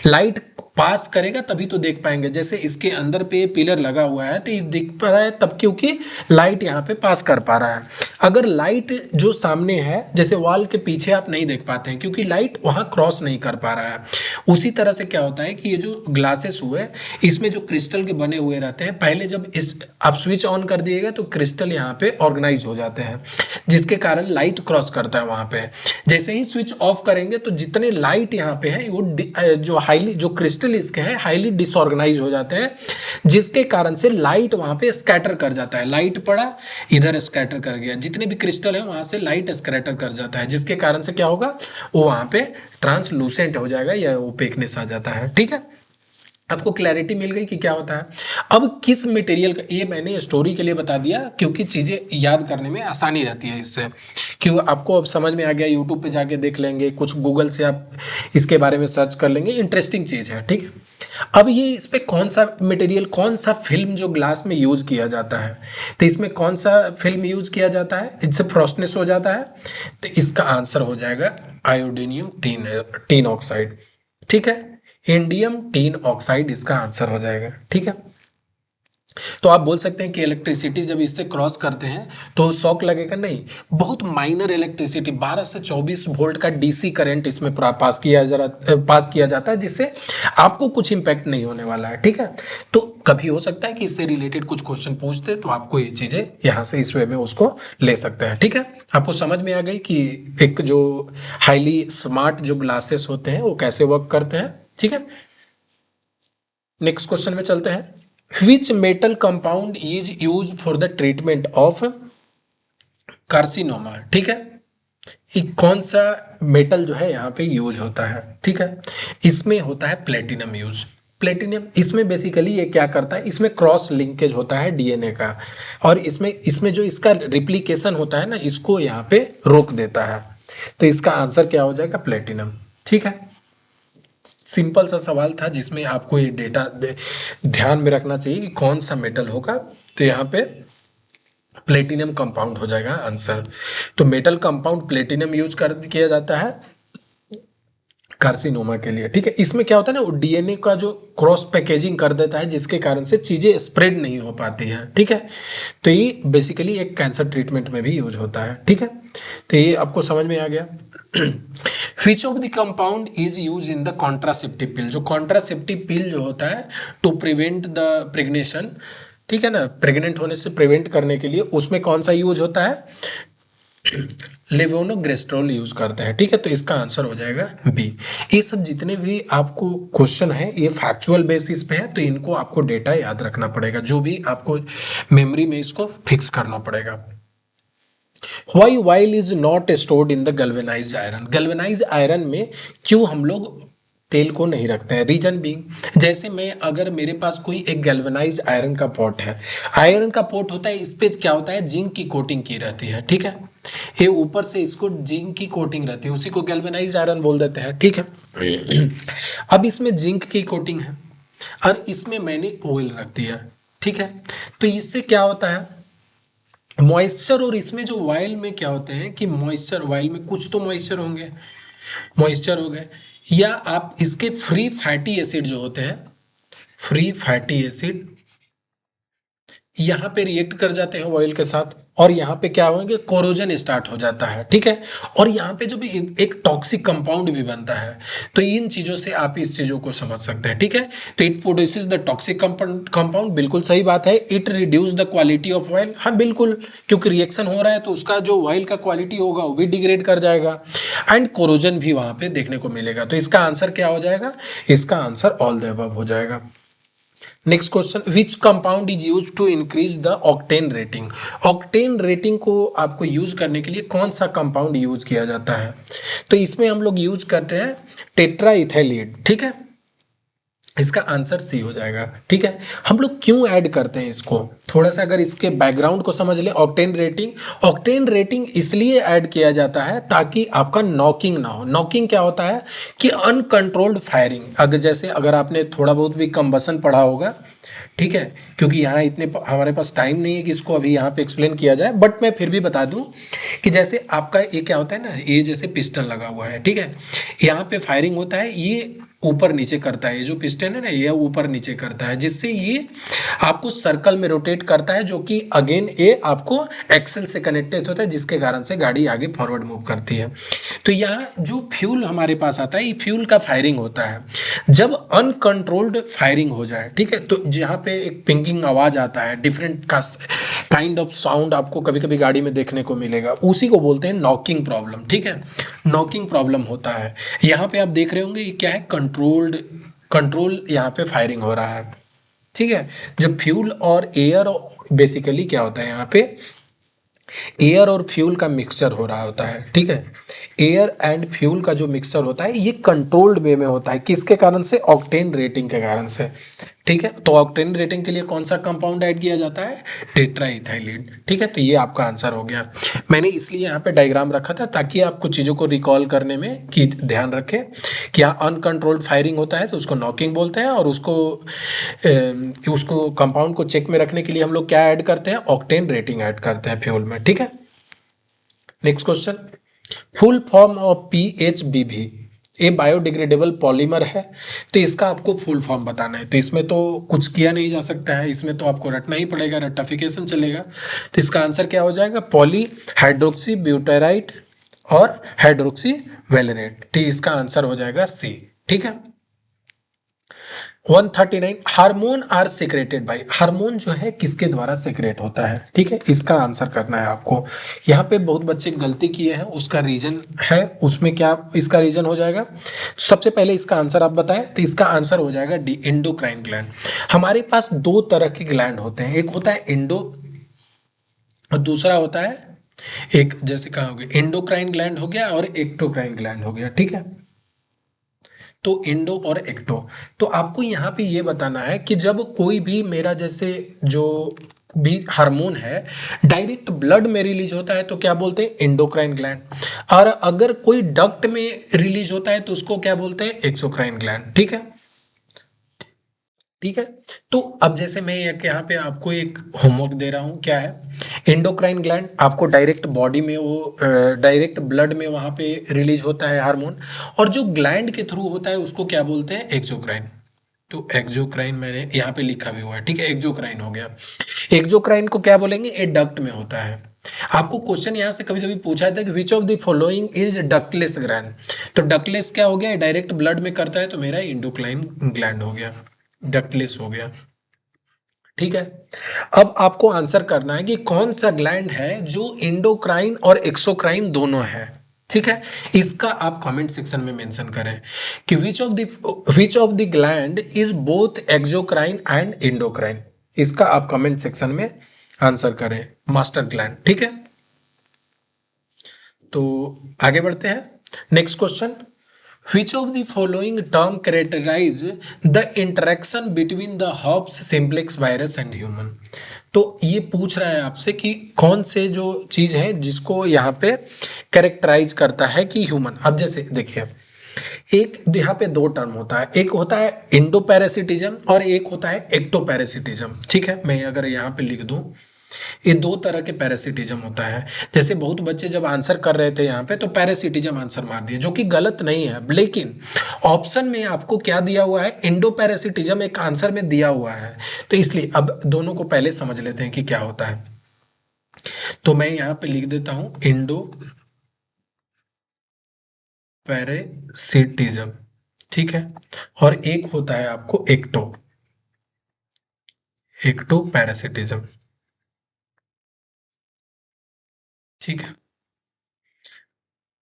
लाइट पास करेगा तभी तो देख पाएंगे। जैसे इसके अंदर पे पिलर लगा हुआ है तो ये दिख पा रहा है तब क्योंकि लाइट यहाँ पे पास कर पा रहा है। अगर लाइट जो सामने है, जैसे वॉल के पीछे आप नहीं देख पाते हैं क्योंकि लाइट वहाँ क्रॉस नहीं कर पा रहा है। उसी तरह से क्या होता है कि ये जो ग्लासेस हुए, इसमें जो क्रिस्टल के बने हुए रहते हैं, पहले जब इस आप स्विच ऑन कर दिएगा तो क्रिस्टल यहाँ पे ऑर्गेनाइज हो जाते हैं, जिसके कारण लाइट क्रॉस करता है वहाँ पे। जैसे ही स्विच ऑफ करेंगे तो जितने लाइट यहाँ पे है वो जो हाईली जो क्रिस्टल इसके हैं हाईली डिसऑर्गेनाइज हो जाते हैं, जिसके कारण से लाइट वहाँ पे स्कैटर कर जाता है। लाइट पड़ा इधर स्कैटर कर गया, जितने भी क्रिस्टल है वहाँ से लाइट स्कैटर कर जाता है, जिसके कारण से क्या होगा, वो वहाँ पे ट्रांसलूसेंट हो जाएगा या ओपेकनेस आ जाता है। ठीक है, आपको क्लैरिटी मिल गई कि क्या होता है। अब किस मटेरियल का, ये मैंने स्टोरी के लिए बता दिया क्योंकि चीज़ें याद करने में आसानी रहती है इससे, क्यों आपको अब समझ में आ गया। यूट्यूब पे जाके देख लेंगे, कुछ गूगल से आप इसके बारे में सर्च कर लेंगे, इंटरेस्टिंग चीज़ है। ठीक है, अब ये इस पे कौन सा मटेरियल, कौन सा फिल्म जो ग्लास में यूज किया जाता है, तो इसमें कौन सा फिल्म यूज किया जाता है, इससे फ्रॉस्टनेस हो जाता है, तो इसका आंसर हो जाएगा आयोडीनियम टीन ऑक्साइड। ठीक है, इंडियम टीन ऑक्साइड इसका आंसर हो जाएगा। ठीक है, तो आप बोल सकते हैं कि इलेक्ट्रिसिटी जब इससे क्रॉस करते हैं तो शॉक लगेगा, नहीं, बहुत माइनर इलेक्ट्रिसिटी 12 से 24 वोल्ट का डीसी करंट इसमें पास किया जाता है, जिससे आपको कुछ इम्पैक्ट नहीं होने वाला है, ठीक है। तो कभी हो सकता है कि इससे रिलेटेड कुछ क्वेश्चन पूछते तो आपको ये चीजें यहाँ से इस वे में उसको ले सकते हैं, ठीक है। आपको समझ में आ गई कि एक जो हाईली स्मार्ट जो ग्लासेस होते हैं वो कैसे वर्क करते हैं, ठीक है। नेक्स्ट क्वेश्चन में चलते हैं। Which metal compound is use for the treatment of carcinoma, ठीक है। ये कौन सा मेटल जो है यहाँ पे यूज होता है, ठीक है। इसमें होता है प्लेटिनम यूज। प्लेटिनम इसमें बेसिकली ये क्या करता है, इसमें क्रॉस लिंकेज होता है डीएनए का, और इसमें इसमें जो इसका रिप्लिकेशन होता है ना, इसको यहाँ पे रोक देता है। तो इसका आंसर क्या हो जाएगा, प्लेटिनम, ठीक है। सिंपल सा सवाल था जिसमें आपको ये डेटा ध्यान में रखना चाहिए कि कौन सा मेटल होगा, तो यहाँ पे प्लेटिनम कंपाउंड हो जाएगा आंसर। तो मेटल कंपाउंड प्लेटिनम यूज कर किया जाता है कार्सिनोमा के लिए, ठीक है। इसमें क्या होता है ना, वो डीएनए का जो क्रॉस पैकेजिंग कर देता है, जिसके कारण से चीजें स्प्रेड नहीं हो पाती हैं, ठीक है। तो ये बेसिकली एक कैंसर ट्रीटमेंट में भी यूज होता है, ठीक है। तो ये आपको समझ में आ गया। विच of the compound is use in the contraceptive पिल, जो कॉन्ट्रासेप्टिव पिल जो होता है टू प्रिवेंट द प्रेग्नेशन, ठीक है ना, प्रेग्नेंट होने से प्रिवेंट करने के लिए उसमें कौन सा यूज होता है, लेवोनोग्रेस्ट्रोल यूज करते हैं, ठीक है। तो इसका आंसर हो जाएगा बी। ये सब जितने भी आपको क्वेश्चन है ये फैक्चुअल बेसिस पे है, तो इनको आपको डेटा याद रखना पड़ेगा, जो भी आपको मेमोरी में इसको फिक्स करना पड़ेगा। Why while is not stored in the galvanised iron, galvanised iron में क्यों हम लोग तेल को नहीं रखते हैं, रीजन बीइंग, जैसे मैं अगर मेरे पास कोई एक गैल्वेनाइज्ड आयरन का पॉट है, आयरन का पॉट होता है, इस पे क्या होता है, जिंक की कोटिंग की रहती है, ठीक है। ये ऊपर से इसको जिंक की कोटिंग रहती है, उसी को गैल्वेनाइज्ड आयरन बोल देते हैं, ठीक है। अब इसमें जिंक की कोटिंग है और इसमें मैंने ऑयल रख दिया, ठीक है। तो इससे क्या होता है, मॉइस्चर, और इसमें जो वाइल में क्या होते हैं कि मॉइस्चर, वाइल में कुछ तो मॉइस्चर होंगे, मॉइस्चर हो गए, या आप इसके फ्री फैटी एसिड जो होते हैं, फ्री फैटी एसिड यहाँ पे रिएक्ट कर जाते हैं ऑयल के साथ, और यहाँ पे क्या होंगे, कोरोजन स्टार्ट हो जाता है, ठीक है। और यहाँ पे जो भी एक टॉक्सिक कंपाउंड भी बनता है, तो इन चीजों से आप इस चीजों को समझ सकते हैं, ठीक है। तो it produces the toxic compound, बिल्कुल सही बात है। It reduce the quality of oil, हाँ बिल्कुल, क्योंकि रिएक्शन हो रहा है तो उसका जो ऑयल का क्वालिटी होगा वो भी डिग्रेड कर जाएगा, एंड कोरोजन भी वहां पे देखने को मिलेगा। तो इसका आंसर क्या हो जाएगा, इसका आंसर ऑल द अबव हो जाएगा। Next question, which compound is use to increase the octane rating, octane rating को आपको यूज करने के लिए कौन सा कंपाउंड यूज किया जाता है, तो इसमें हम लोग यूज करते हैं टेट्रा इथाइलेट, ठीक है। इसका आंसर सी हो जाएगा, ठीक है। हम लोग क्यों ऐड करते हैं इसको, थोड़ा सा अगर इसके बैकग्राउंड को समझ ले। ऑक्टेन रेटिंग, ऑक्टेन रेटिंग इसलिए ऐड किया जाता है ताकि आपका नॉकिंग ना हो। नॉकिंग क्या होता है कि अनकंट्रोल्ड फायरिंग, अगर जैसे अगर आपने थोड़ा बहुत भी कंबसन पढ़ा होगा, ठीक है, क्योंकि यहाँ इतने हमारे पास टाइम नहीं है कि इसको अभी यहाँ पे एक्सप्लेन किया जाए, बट मैं फिर भी बता दूं कि जैसे आपका ये क्या होता है ना, ये जैसे पिस्टन लगा हुआ है, ठीक है, यहाँ पे फायरिंग होता है, ये ऊपर नीचे करता है, ये जो पिस्टन है ना ये ऊपर नीचे करता है, जिससे ये आपको सर्कल में रोटेट करता है, जो कि अगेन ये आपको एक्सेल से कनेक्टेड होता है, जिसके कारण से गाड़ी आगे फॉरवर्ड मूव करती है। तो यहाँ जो फ्यूल हमारे पास आता है, ये फ्यूल का फायरिंग होता है। जब अनकंट्रोल्ड फायरिंग हो जाए, ठीक है, तो जहाँ पे एक पिंगिंग आवाज आता है, डिफरेंट काइंड ऑफ साउंड आपको कभी कभी गाड़ी में देखने को मिलेगा, उसी को बोलते हैं नॉकिंग प्रॉब्लम, ठीक है। नॉकिंग प्रॉब्लम होता है। यहाँ पे आप देख रहे होंगे ये क्या है, कंट्रोल यहाँ पे फायरिंग हो रहा है, ठीक है। जो फ्यूल और एयर, बेसिकली क्या होता है यहाँ पे, एयर और फ्यूल का मिक्सचर हो रहा होता है, ठीक है। एयर एंड फ्यूल का जो मिक्सचर होता है ये कंट्रोल्ड वे में होता है, किसके कारण से, ऑक्टेन रेटिंग के कारण से, ठीक है। तो ऑक्टेन रेटिंग के लिए कौन सा कंपाउंड ऐड किया जाता है, टेट्राइथाइलिन, ठीक है। तो ये आपका आंसर हो गया। मैंने इसलिए यहाँ पे डायग्राम रखा था ताकि आप कुछ चीज़ों को रिकॉल करने में कि ध्यान रखें कि यहाँ अनकंट्रोल्ड फायरिंग होता है तो उसको नॉकिंग बोलते हैं, और उसको कंपाउंड को चेक में रखने के लिए हम लोग क्या ऐड करते हैं, ऑक्टेन रेटिंग ऐड करते हैं फ्यूल में, ठीक है। Next question, full form of PHBV, ये बायोडिग्रेडेबल पॉलीमर है। तो इसका आपको फुल फॉर्म बताना है, तो इसमें तो कुछ किया नहीं जा सकता है, इसमें तो आपको रटना ही पड़ेगा, रट्टाफिकेशन चलेगा। तो इसका आंसर क्या हो जाएगा, पॉली हाइड्रोक्सी ब्यूटेराइट और हाइड्रोक्सी वेलेरेट। ठीक, इसका आंसर हो जाएगा सी। ठीक है। 139 hormone are secreted by, hormone जो है किसके द्वारा सिक्रेट होता है। ठीक है, इसका आंसर करना है आपको। यहाँ पे बहुत बच्चे गलती किए हैं, उसका रीजन है, उसमें क्या इसका रीजन हो जाएगा। सबसे पहले इसका आंसर आप बताएं, तो इसका आंसर हो जाएगा डी, एंडोक्राइन ग्लैंड। हमारे पास दो तरह के ग्लैंड होते हैं, एक होता है एंडो और दूसरा होता है, एक जैसे कहा हो गया एंडोक्राइन ग्लैंड हो गया और एक्टोक्राइन ग्लैंड हो गया। ठीक है, तो इंडो और एक्टो। तो आपको यहाँ पे ये बताना है कि जब कोई भी मेरा जैसे जो भी हार्मोन है डायरेक्ट ब्लड में रिलीज होता है तो क्या बोलते हैं, एंडोक्राइन ग्लैंड। और अगर कोई डक्ट में रिलीज होता है तो उसको क्या बोलते हैं, एक्सोक्राइन ग्लैंड। ठीक है, ठीक है। तो अब जैसे मैं यहाँ पे आपको एक होमवर्क दे रहा हूँ, क्या है, एंडोक्राइन ग्लैंड आपको डायरेक्ट बॉडी में वो डायरेक्ट ब्लड में वहाँ पे रिलीज होता है हार्मोन, और जो ग्लैंड के थ्रू होता है उसको क्या बोलते हैं, एक्सोक्राइन। तो एक्सोक्राइन मैंने यहाँ पे लिखा भी हुआ है। ठीक है, एक्सोक्राइन हो गया। एक्सोक्राइन को क्या बोलेंगे, ए डक्ट में होता है। आपको क्वेश्चन यहाँ से कभी कभी पूछा जाता है कि विच of the following is ductless gland. तो डक्टलेस क्या हो गया, डायरेक्ट ब्लड में करता है, तो मेरा एंडोक्राइन ग्लैंड हो गया, डक्टलेस हो गया। ठीक है, अब आपको आंसर करना है कि कौन सा ग्लैंड है जो एंडोक्राइन और एक्सोक्राइन दोनों है। ठीक है, इसका आप कमेंट सेक्शन में मेंशन करें कि विच of the gland is both exocrine and endocrine. इसका आप कमेंट सेक्शन में आंसर करें, मास्टर ग्लैंड। ठीक है, तो आगे बढ़ते हैं। Next question, which of the following term characterize the interaction between the Herpes simplex virus and human। तो ये पूछ रहा है आपसे कि कौन से जो चीज है जिसको यहाँ पे कैरेक्टराइज करता है कि ह्यूमन। अब जैसे देखिए, एक यहाँ पे दो टर्म होता है, एक होता है इंडोपैरासिटिज्म और एक होता है एक्टोपैरासिटिज्म। ठीक है, मैं अगर यहाँ पे लिख दूं, ये दो तरह के पैरासिटिज्म होता है। जैसे बहुत बच्चे जब आंसर कर रहे थे यहाँ पे तो पैरासिटिज्म आंसर मार दिए, जो कि गलत नहीं है, लेकिन ऑप्शन में आपको क्या दिया हुआ है, इंडो पैरासिटिज्म एक आंसर में दिया हुआ है। तो इसलिए अब दोनों को पहले समझ लेते हैं कि क्या होता है। तो मैं यहाँ पे लिख देता हूं इंडो पैरासिटिज्म। ठीक है, और एक होता है आपको एक्टो पैरासिटिज्म। ठीक है,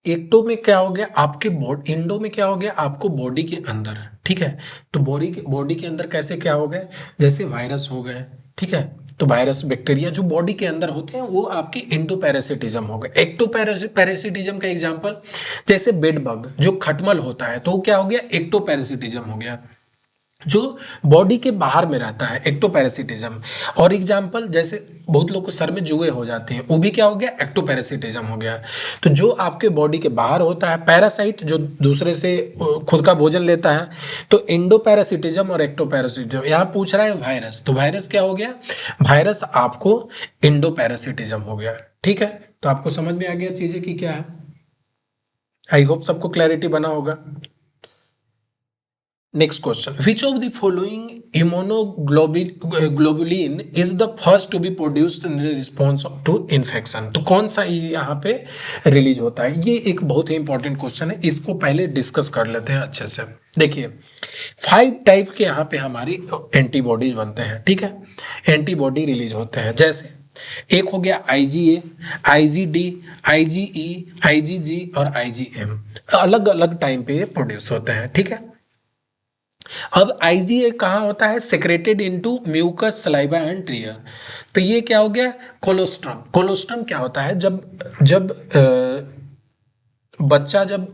एक्टो में क्या हो गया, आपके बॉडी, इंडो में क्या हो गया, आपको बॉडी के अंदर। ठीक है, तो बॉडी के अंदर कैसे क्या हो गए, जैसे वायरस हो गए। ठीक है, तो वायरस बैक्टीरिया जो बॉडी के अंदर होते हैं वो आपके इंडो पैरासिटिज्म हो गए। एक्टो पैरासिटिज्म का एग्जांपल जैसे बेड बग जो खटमल होता है, तो वो क्या हो गया, एक्टो पैरासिटिज्म हो गया, जो बॉडी के बाहर में रहता है, एक्टोपैरासिटिज्म। और एग्जाम्पल जैसे बहुत लोग को सर में जुए हो जाते हैं, वो भी क्या हो गया, एक्टोपैरासिटिज्म हो गया। तो जो आपके बॉडी के बाहर होता है, पैरासाइट जो दूसरे से खुद का भोजन लेता है, तो इंडोपैरासिटिज्म और एक्टोपैरासिटिज्म। यहाँ पूछ रहा है वायरस, तो वायरस क्या हो गया, वायरस आपको इंडोपैरासिटिज्म हो गया। ठीक है, तो आपको समझ में आ गया चीजें कि क्या है। आई होप सबको क्लैरिटी बना होगा। Next question. Which of the following immunoglobulin is the first to be produced in response to infection? तो कौन सा ये यहाँ पे रिलीज होता है, ये एक बहुत ही इंपॉर्टेंट क्वेश्चन है, इसको पहले डिस्कस कर लेते हैं अच्छे से। देखिए 5 टाइप के यहाँ पे हमारी एंटीबॉडीज बनते हैं। ठीक है, एंटीबॉडी रिलीज होते हैं, जैसे एक हो गया IgA, IgD, IgE, IgG और IgM, अलग अलग टाइम पे ये प्रोड्यूस होते हैं। ठीक है, अब IgA कहाँ होता है, secreted into mucus saliva and tear. तो ये क्या हो गया, कोलोस्ट्रम। कोलोस्ट्रम क्या होता है, जब जब बच्चा जब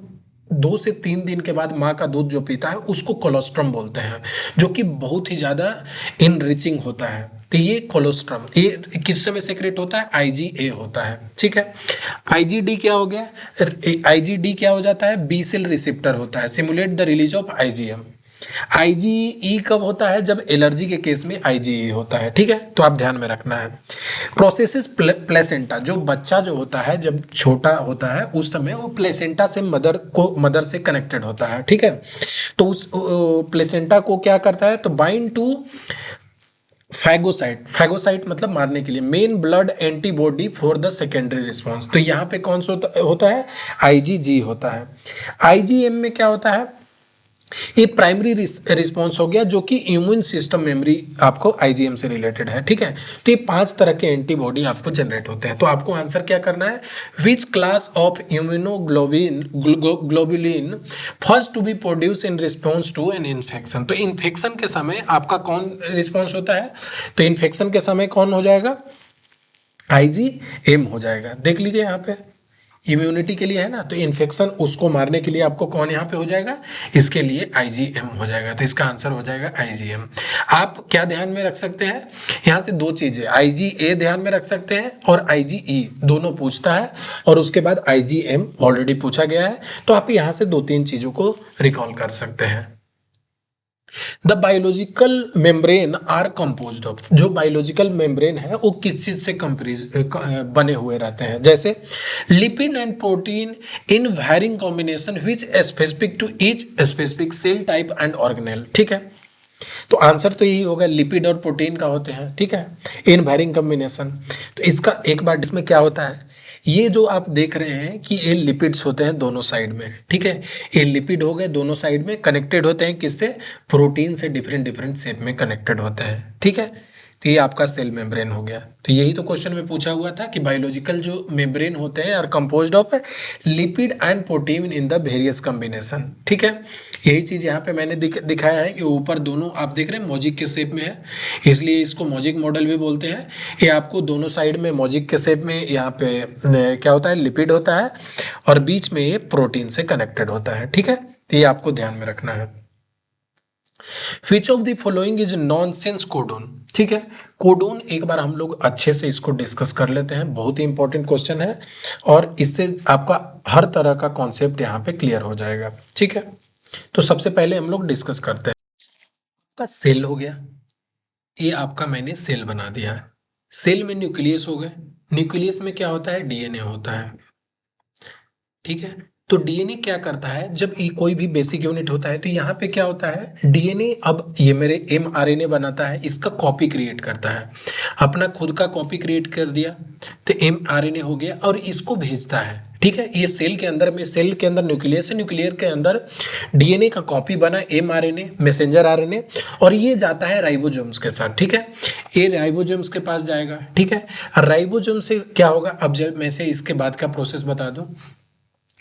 2 से 3 दिन के बाद माँ का दूध जो पीता है उसको कोलोस्ट्रम बोलते हैं, जो कि बहुत ही ज़्यादा इनरिचिंग होता है। तो ये कोलोस्ट्रम ये किस समय सेक्रेट होता है, IgA होता है। ठीक है, IgD क्या हो गया, IgD क्या हो जाता है, बी सेल रिसेप्टर होता है, simulate the release of IgM। IgE कब होता है? जब एलर्जी के केस में आईजीई होता है, ठीक है, तो आप ध्यान में रखना है। प्रोसेसिस प्लेसेंटा, जो बच्चा जो होता है जब छोटा होता है उस समय वो प्लेसेंटा से मदर से कनेक्टेड होता है, ठीक है। तो उस प्लेसेंटा को क्या करता है? तो बाइंड टू फैगोसाइट, फैगोसाइट मतलब मारने के लिए, main blood antibody for the secondary response. तो यहाँ पे कौन सा होता है? आईजीजी होता है। आईजीएम में क्या होता है? ये प्राइमरी रिस्पॉन्स हो गया, जो कि इम्यून सिस्टम मेमोरी आपको आईजीएम से रिलेटेड है, ठीक है। तो ये 5 तरह के एंटीबॉडी आपको जनरेट होते हैं। तो आपको आंसर क्या करना है? Which class of immunoglobin globulin first to be produce in response to an infection. तो इन्फेक्शन के समय आपका कौन रिस्पॉन्स होता है? तो इन्फेक्शन के समय कौन हो जाएगा? आईजीएम हो जाएगा। देख लीजिए यहाँ पे इम्यूनिटी के लिए है ना, तो इन्फेक्शन उसको मारने के लिए आपको कौन यहाँ पे हो जाएगा? इसके लिए आईजीएम हो जाएगा। तो इसका आंसर हो जाएगा आईजीएम। आप क्या ध्यान में रख सकते हैं? यहाँ से 2 चीजें, आईजीए ध्यान में रख सकते हैं और आईजीई दोनों पूछता है, और उसके बाद आईजीएम ऑलरेडी पूछा गया है। तो आप यहाँ से 2-3 चीजों को रिकॉल कर सकते हैं। The biological membrane are composed of, जो बायोलॉजिकल मेम्ब्रेन है वो किस चीज से बने हुए रहते हैं? जैसे lipid and protein in varying combination which specific to each specific cell type and organelle, ठीक है। तो आंसर तो यही होगा, लिपिड और प्रोटीन का होते हैं, ठीक है, इन वैरिंग कॉम्बिनेशन। तो इसका एक बार इसमें क्या होता है, ये जो आप देख रहे हैं कि ये लिपिड्स होते हैं दोनों साइड में, ठीक है, ये लिपिड हो गए दोनों साइड में, कनेक्टेड होते हैं किससे? प्रोटीन से डिफरेंट डिफरेंट शेप में कनेक्टेड होते हैं, ठीक है। तो ये आपका सेल मेम्ब्रेन हो गया। तो यही तो क्वेश्चन में पूछा हुआ था कि बायोलॉजिकल जो मेम्ब्रेन होते हैं are composed of lipid and protein in the various combination, ठीक है। यही चीज यहाँ पे मैंने दिखाया है कि ऊपर दोनों आप देख रहे हैं मोजिक के शेप में है, इसलिए इसको मोजिक मॉडल भी बोलते हैं। ये आपको दोनों साइड में मोजिक के शेप में यहाँ पे क्या होता है? लिपिड होता है, और बीच में ये प्रोटीन से कनेक्टेड होता है, ठीक है। तो ये आपको ध्यान में रखना है। Which of the following is nonsense codon, ठीक है। कोडोन एक बार हम लोग अच्छे से इसको डिस्कस कर लेते हैं, बहुत ही इंपॉर्टेंट क्वेश्चन है, और इससे आपका हर तरह का कॉन्सेप्ट यहाँ पे क्लियर हो जाएगा, ठीक है। तो सबसे पहले हम लोग डिस्कस करते हैं, आपका सेल हो गया, ये आपका मैंने सेल बना दिया है। सेल में न्यूक्लियस हो गए, न्यूक्लियस में क्या होता है? डीएनए होता है, ठीक है। तो डीएनए क्या करता है? जब ये कोई भी बेसिक यूनिट होता है तो यहाँ पे क्या होता है? डीएनए अब ये मेरे एमआरएनए बनाता है, इसका कॉपी क्रिएट करता है, अपना खुद का कॉपी क्रिएट कर दिया, तो एमआरएनए हो गया, और इसको भेजता है, ठीक है। ये सेल के अंदर में, सेल के अंदर न्यूक्लियस है, न्यूक्लियर के अंदर डीएनए का कॉपी बना एमआरएनए, मैसेंजर आरएनए, और ये जाता है राइबोसोम्स के साथ, ठीक है। ये राइबोसोम्स के पास जाएगा, ठीक है। राइबोसोम से क्या होगा? अब जब मैं से इसके बाद का प्रोसेस बता दूं,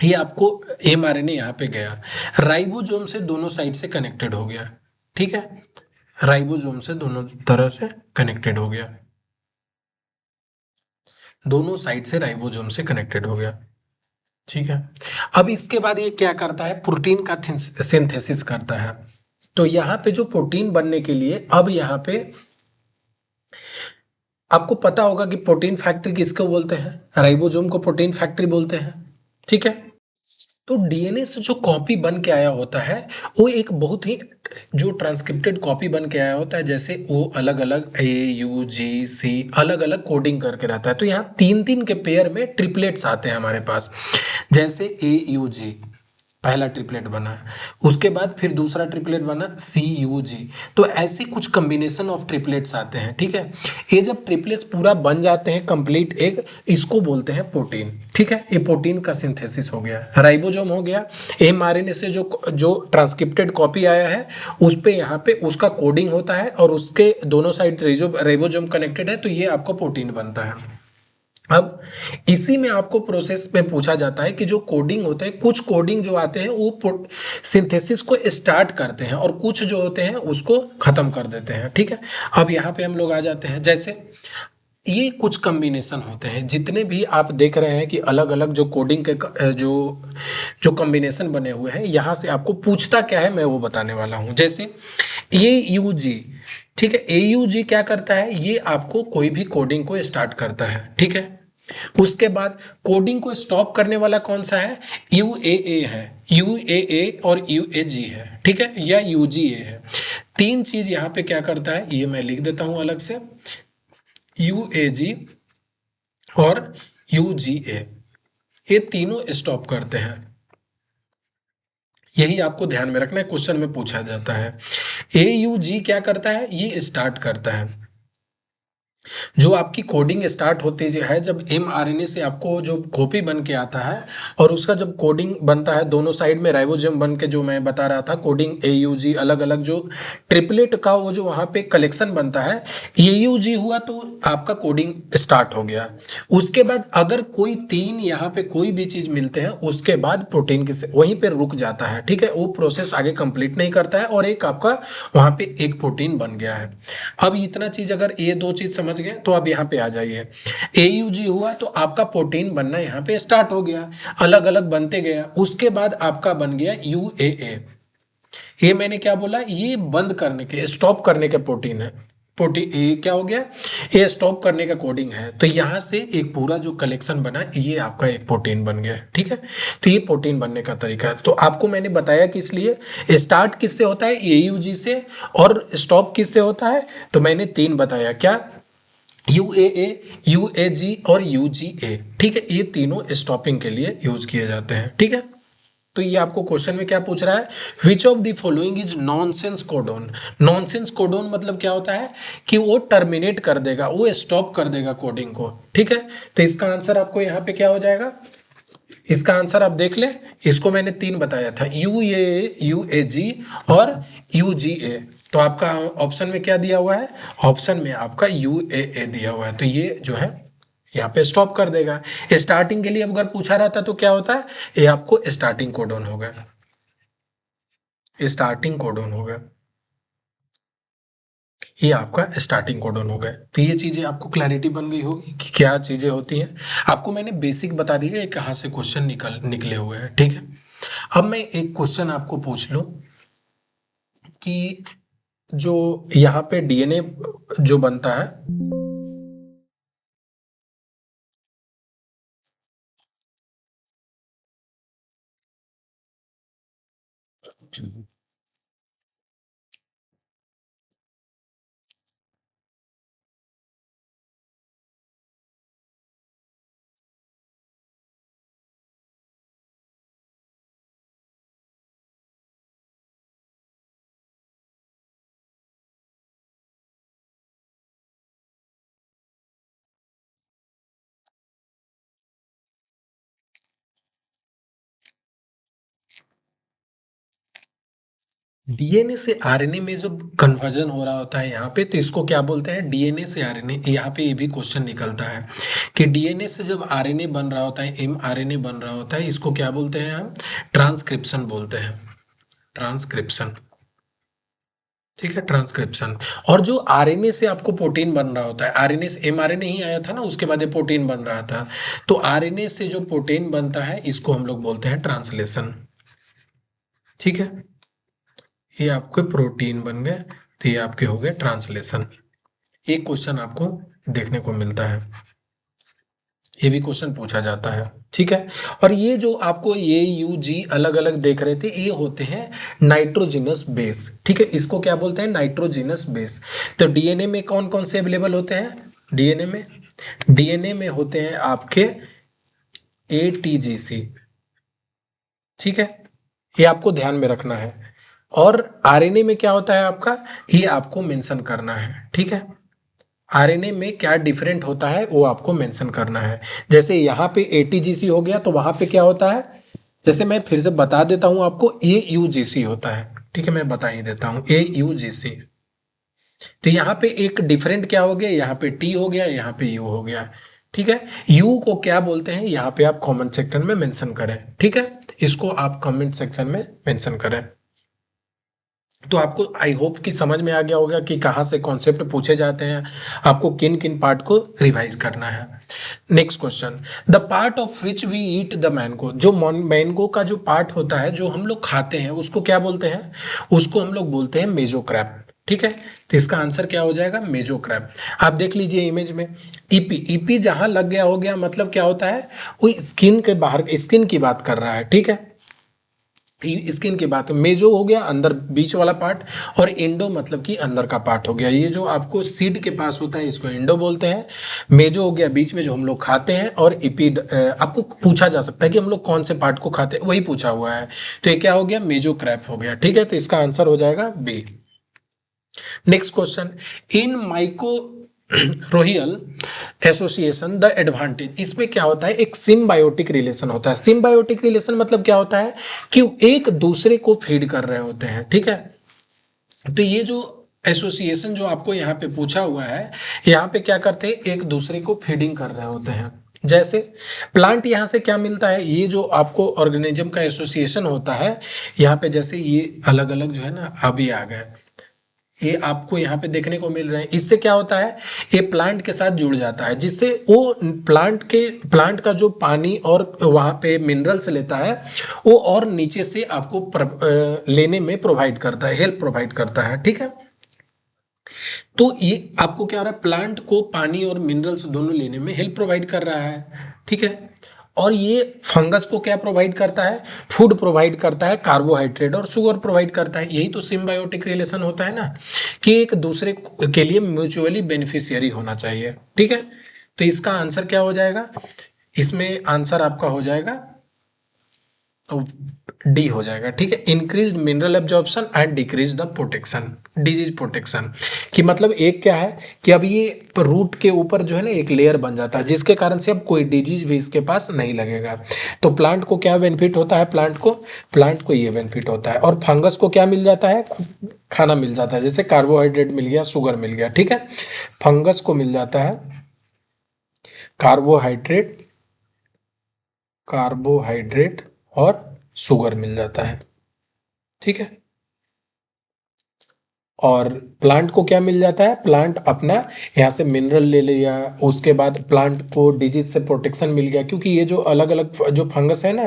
ये आपको एमआरएनए यहाँ पे गया, राइबोसोम से दोनों साइड से कनेक्टेड हो गया, ठीक है। राइबोसोम से दोनों तरह से कनेक्टेड हो गया, दोनों साइड से राइबोसोम से कनेक्टेड हो गया, ठीक है। अब इसके बाद ये क्या करता है? प्रोटीन का सिंथेसिस करता है। तो यहाँ पे जो प्रोटीन बनने के लिए, अब यहाँ पे आपको पता होगा कि प्रोटीन फैक्ट्री किसको बोलते हैं? राइबोसोम को प्रोटीन फैक्ट्री बोलते हैं, ठीक है। तो डीएनए से जो कॉपी बन के आया होता है, वो एक बहुत ही जो ट्रांसक्रिप्टेड कॉपी बन के आया होता है, जैसे वो अलग अलग AUG C अलग अलग कोडिंग करके रहता है। तो यहाँ 3-3 के पेयर में ट्रिपलेट्स आते हैं हमारे पास, जैसे AUG पहला ट्रिपलेट बना, उसके बाद फिर दूसरा ट्रिपलेट बना CUG। तो ऐसे कुछ कॉम्बिनेशन ऑफ ट्रिपलेट्स आते हैं, ठीक है। ये जब ट्रिपलेट्स पूरा बन जाते हैं कंप्लीट एक, इसको बोलते हैं प्रोटीन, ठीक है। ये प्रोटीन का सिंथेसिस हो गया, राइबोसोम हो गया, एमआरएनए से जो ट्रांसक्रिप्टेड कॉपी आया है उस पे यहाँ पे उसका कोडिंग होता है, और उसके दोनों साइड राइबोसोम कनेक्टेड है, तो ये आपका प्रोटीन बनता है। अब इसी में आपको प्रोसेस में पूछा जाता है कि जो कोडिंग होते हैं, कुछ कोडिंग जो आते हैं वो सिंथेसिस को स्टार्ट करते हैं, और कुछ जो होते हैं उसको खत्म कर देते हैं, ठीक है। अब यहाँ पे हम लोग आ जाते हैं, जैसे ये कुछ कॉम्बिनेशन होते हैं, जितने भी आप देख रहे हैं कि अलग अलग जो कोडिंग के जो जो कॉम्बिनेशन बने हुए हैं, यहाँ से आपको पूछता क्या है मैं वो बताने वाला हूँ। जैसे AUG, ठीक है, AUG क्या करता है? ये आपको कोई भी कोडिंग को स्टार्ट करता है, ठीक है। उसके बाद कोडिंग को स्टॉप करने वाला कौन सा है, यूएए है, यूएए और यूएजी है, ठीक है, या यूजीए है। तीन चीज यहाँ पे क्या करता है, ये मैं लिख देता हूं अलग से, यूएजी और यूजीए, ये तीनों स्टॉप करते हैं। यही आपको ध्यान में रखना है, क्वेश्चन में पूछा जाता है। एयूजी क्या करता है, ये स्टार्ट करता है। जो आपकी कोडिंग स्टार्ट होती है जब mRNA से आपको जो कॉपी बन के आता है, और उसका जब कोडिंग बनता है दोनों साइड में राइबोसोम बन के, जो मैं बता रहा था कोडिंग एयूजी अलग अलग जो ट्रिपलेट का वो जो वहाँ पे कलेक्शन बनता है, एयूजी हुआ तो आपका कोडिंग स्टार्ट हो गया। उसके बाद अगर कोई तीन यहाँ पे कोई भी चीज मिलते हैं, उसके बाद प्रोटीन के वहीं पे रुक जाता है, ठीक है, वो प्रोसेस आगे कंप्लीट नहीं करता है, और एक आपका वहाँ पे एक प्रोटीन बन गया है। अब इतना चीज अगर ये दो चीज समझ गए तो अब यहाँ पे आ जाइए, एयूजी हुआ तो आपका प्रोटीन बनना यहाँ पे स्टार्ट हो गया, अलग अलग बनते गया, उसके बाद आपका बन गया यूएए। ये मैंने क्या बोला, ये बंद करने के स्टॉप करने के प्रोटीन है, प्रोटीन ये क्या हो गया, ये स्टॉप करने का कोडिंग है। तो यहाँ से एक पूरा जो कलेक्शन बना, ये आपका एक प्रोटीन बन गया, ठीक है। तो ये प्रोटीन बनने का तरीका है। तो आपको मैंने बताया कि इसलिए स्टार्ट किससे होता है, एयूजी से, और स्टॉप किससे होता है, तो मैंने तीन बताया, क्या, यूएए, यूएजी और यूजीए, ठीक है, ये तीनों स्टॉपिंग के लिए यूज किए जाते हैं, ठीक है। तो ये आपको क्वेश्चन में क्या पूछ रहा है, which of the following is nonsense codon. Nonsense codon मतलब क्या होता है कि वो टर्मिनेट कर देगा, वो स्टॉप कर देगा कोडिंग को, ठीक है। तो इसका आंसर आपको यहाँ पे क्या हो जाएगा, इसका आंसर आप देख ले, इसको मैंने तीन बताया था, यूए, यूएजी और यूजीए। तो आपका ऑप्शन में क्या दिया हुआ है, ऑप्शन में आपका यूएए दिया हुआ है। तो ये जो है यहाँ पे स्टॉप कर देगा। स्टार्टिंग के लिए अगर पूछा रहता तो क्या होता है, ये आपको स्टार्टिंग कोडोन होगा, स्टार्टिंग कोडोन होगा, ये आपका स्टार्टिंग कोडोन होगा। तो ये चीजें आपको क्लैरिटी बन गई होगी कि क्या चीजें होती हैं। आपको मैंने बेसिक बता दी है कहाँ से क्वेश्चन निकले हुए हैं, ठीक है। अब मैं एक क्वेश्चन आपको पूछ लूं कि जो यहाँ पे डीएनए जो बनता है, डीएनए से आरएनए में जब कन्वर्जन हो रहा होता है यहाँ पे, तो इसको क्या बोलते हैं, डीएनए से आरएनए। यहाँ पे ये भी क्वेश्चन निकलता है कि डीएनए से जब आरएनए बन रहा होता है, एमआरएनए बन रहा होता है, इसको क्या बोलते हैं हम, ट्रांसक्रिप्शन बोलते हैं, ट्रांसक्रिप्शन, ठीक है, ट्रांसक्रिप्शन। और जो आरएनए से आपको प्रोटीन बन रहा होता है, आरएनए से एमआरएनए ही आया था ना, उसके बाद ये प्रोटीन बन रहा था, तो आरएनए से जो प्रोटीन बनता है इसको हम लोग बोलते हैं ट्रांसलेशन, ठीक है। ये आपके प्रोटीन बन गए, तो ये आपके हो गए ट्रांसलेशन। एक क्वेश्चन आपको देखने को मिलता है, ये भी क्वेश्चन पूछा जाता है, ठीक है। और ये जो आपको ये यू जी अलग अलग देख रहे थे, ये होते हैं नाइट्रोजिनस बेस, ठीक है, इसको क्या बोलते हैं, नाइट्रोजिनस बेस। तो डीएनए में कौन कौन से अवेलेबल होते हैं, डीएनए में होते हैं आपके एटीजीसी, ठीक है, ये आपको ध्यान में रखना है। और आरएनए में क्या होता है आपका, ये आपको मेंशन करना है, ठीक है। आरएनए में क्या डिफरेंट होता है वो आपको मेंशन करना है। जैसे यहाँ पे एटीजीसी हो गया, तो वहां पे क्या होता है, जैसे मैं फिर से बता देता हूं आपको, ए यूजीसी होता है, ठीक है, मैं बता ही देता हूं, ए यूजीसी। तो यहाँ पे एक डिफरेंट क्या हो गया, यहाँ पे टी हो गया, यहाँ पे यू हो गया, ठीक है। यू को क्या बोलते हैं, यहाँ पे आप कमेंट सेक्शन में मेंशन करें, ठीक है, इसको आप कमेंट सेक्शन में मेंशन करें। तो आपको आई होप कि समझ में आ गया होगा कि कहाँ से कॉन्सेप्ट पूछे जाते हैं, आपको किन किन पार्ट को रिवाइज करना है। Next question, the part of which we eat the mango. जो मैंगो का जो पार्ट होता है जो हम लोग खाते हैं, उसको क्या बोलते हैं, उसको हम लोग बोलते हैं मेजोक्रैप, ठीक है, तो इसका आंसर क्या हो जाएगा, मेजोक्रैप। आप देख लीजिए इमेज में, ईपी ईपी जहां लग गया हो गया, मतलब क्या होता है, वो स्किन के बाहर, स्किन की बात कर रहा है, ठीक है, स्किन की बात। मेजो हो गया अंदर बीच वाला पार्ट, और इंडो मतलब कि अंदर का पार्ट हो गया। ये जो आपको सीड के पास होता है इसको इंडो बोलते हैं। मेजो हो गया बीच में जो हम लोग खाते हैं, और इपिड आपको पूछा जा सकता है कि हम लोग कौन से पार्ट को खाते हैं, वही पूछा हुआ है। तो ये क्या हो गया, मेजो क्रैप हो गया, ठीक है, तो इसका आंसर हो जाएगा B. Next question, in mycorrhizal association the advantage, इसमें क्या होता है, एक सिम्बायोटिक रिलेशन होता है। सिम्बायोटिक रिलेशन मतलब क्या होता है कि एक दूसरे को फीड कर रहे होते हैं, ठीक है। तो ये जो एसोसिएशन जो आपको यहाँ पे पूछा हुआ है, यहाँ पे क्या करते हैं, एक दूसरे को फीडिंग कर रहे होते हैं। जैसे प्लांट, यहाँ से क्या मिलता है, ये जो आपको ऑर्गेनिज्म का एसोसिएशन होता है, यहाँ पे जैसे ये अलग अलग जो है ना अभी आ गए, ये आपको यहाँ पे देखने को मिल रहे हैं। इससे क्या होता है, ये प्लांट के साथ जुड़ जाता है, जिससे वो प्लांट का जो पानी और वहाँ पे मिनरल्स लेता है, वो और नीचे से आपको लेने में प्रोवाइड करता है, हेल्प प्रोवाइड करता है, ठीक है। तो ये आपको क्या हो रहा है, प्लांट को पानी और मिनरल्स दोनों लेने में हेल्प प्रोवाइड कर रहा है, ठीक है। और ये फंगस को क्या प्रोवाइड करता है, फूड प्रोवाइड करता है, कार्बोहाइड्रेट और शुगर प्रोवाइड करता है। यही तो सिम्बायोटिक रिलेशन होता है ना, कि एक दूसरे के लिए म्यूचुअली बेनिफिशियरी होना चाहिए, ठीक है। तो इसका आंसर क्या हो जाएगा, इसमें आंसर आपका हो जाएगा डी हो जाएगा, ठीक है, increase mineral absorption and decrease the protection, disease protection. कि मतलब एक क्या है कि अब ये रूट के ऊपर जो है ना एक लेयर बन जाता है, जिसके कारण से अब कोई डिजीज भी इसके पास नहीं लगेगा। तो प्लांट को क्या बेनिफिट होता है, प्लांट को ये बेनिफिट होता है। और फंगस को क्या मिल जाता है, खाना मिल जाता है, जैसे कार्बोहाइड्रेट मिल गया, शुगर मिल गया, ठीक है। फंगस को मिल जाता है कार्बोहाइड्रेट, कार्बोहाइड्रेट और शुगर मिल जाता है, ठीक है। और प्लांट को क्या मिल जाता है, प्लांट अपना यहाँ से मिनरल ले लिया, उसके बाद प्लांट को डिजीज से प्रोटेक्शन मिल गया, क्योंकि ये जो अलग अलग जो फंगस है ना,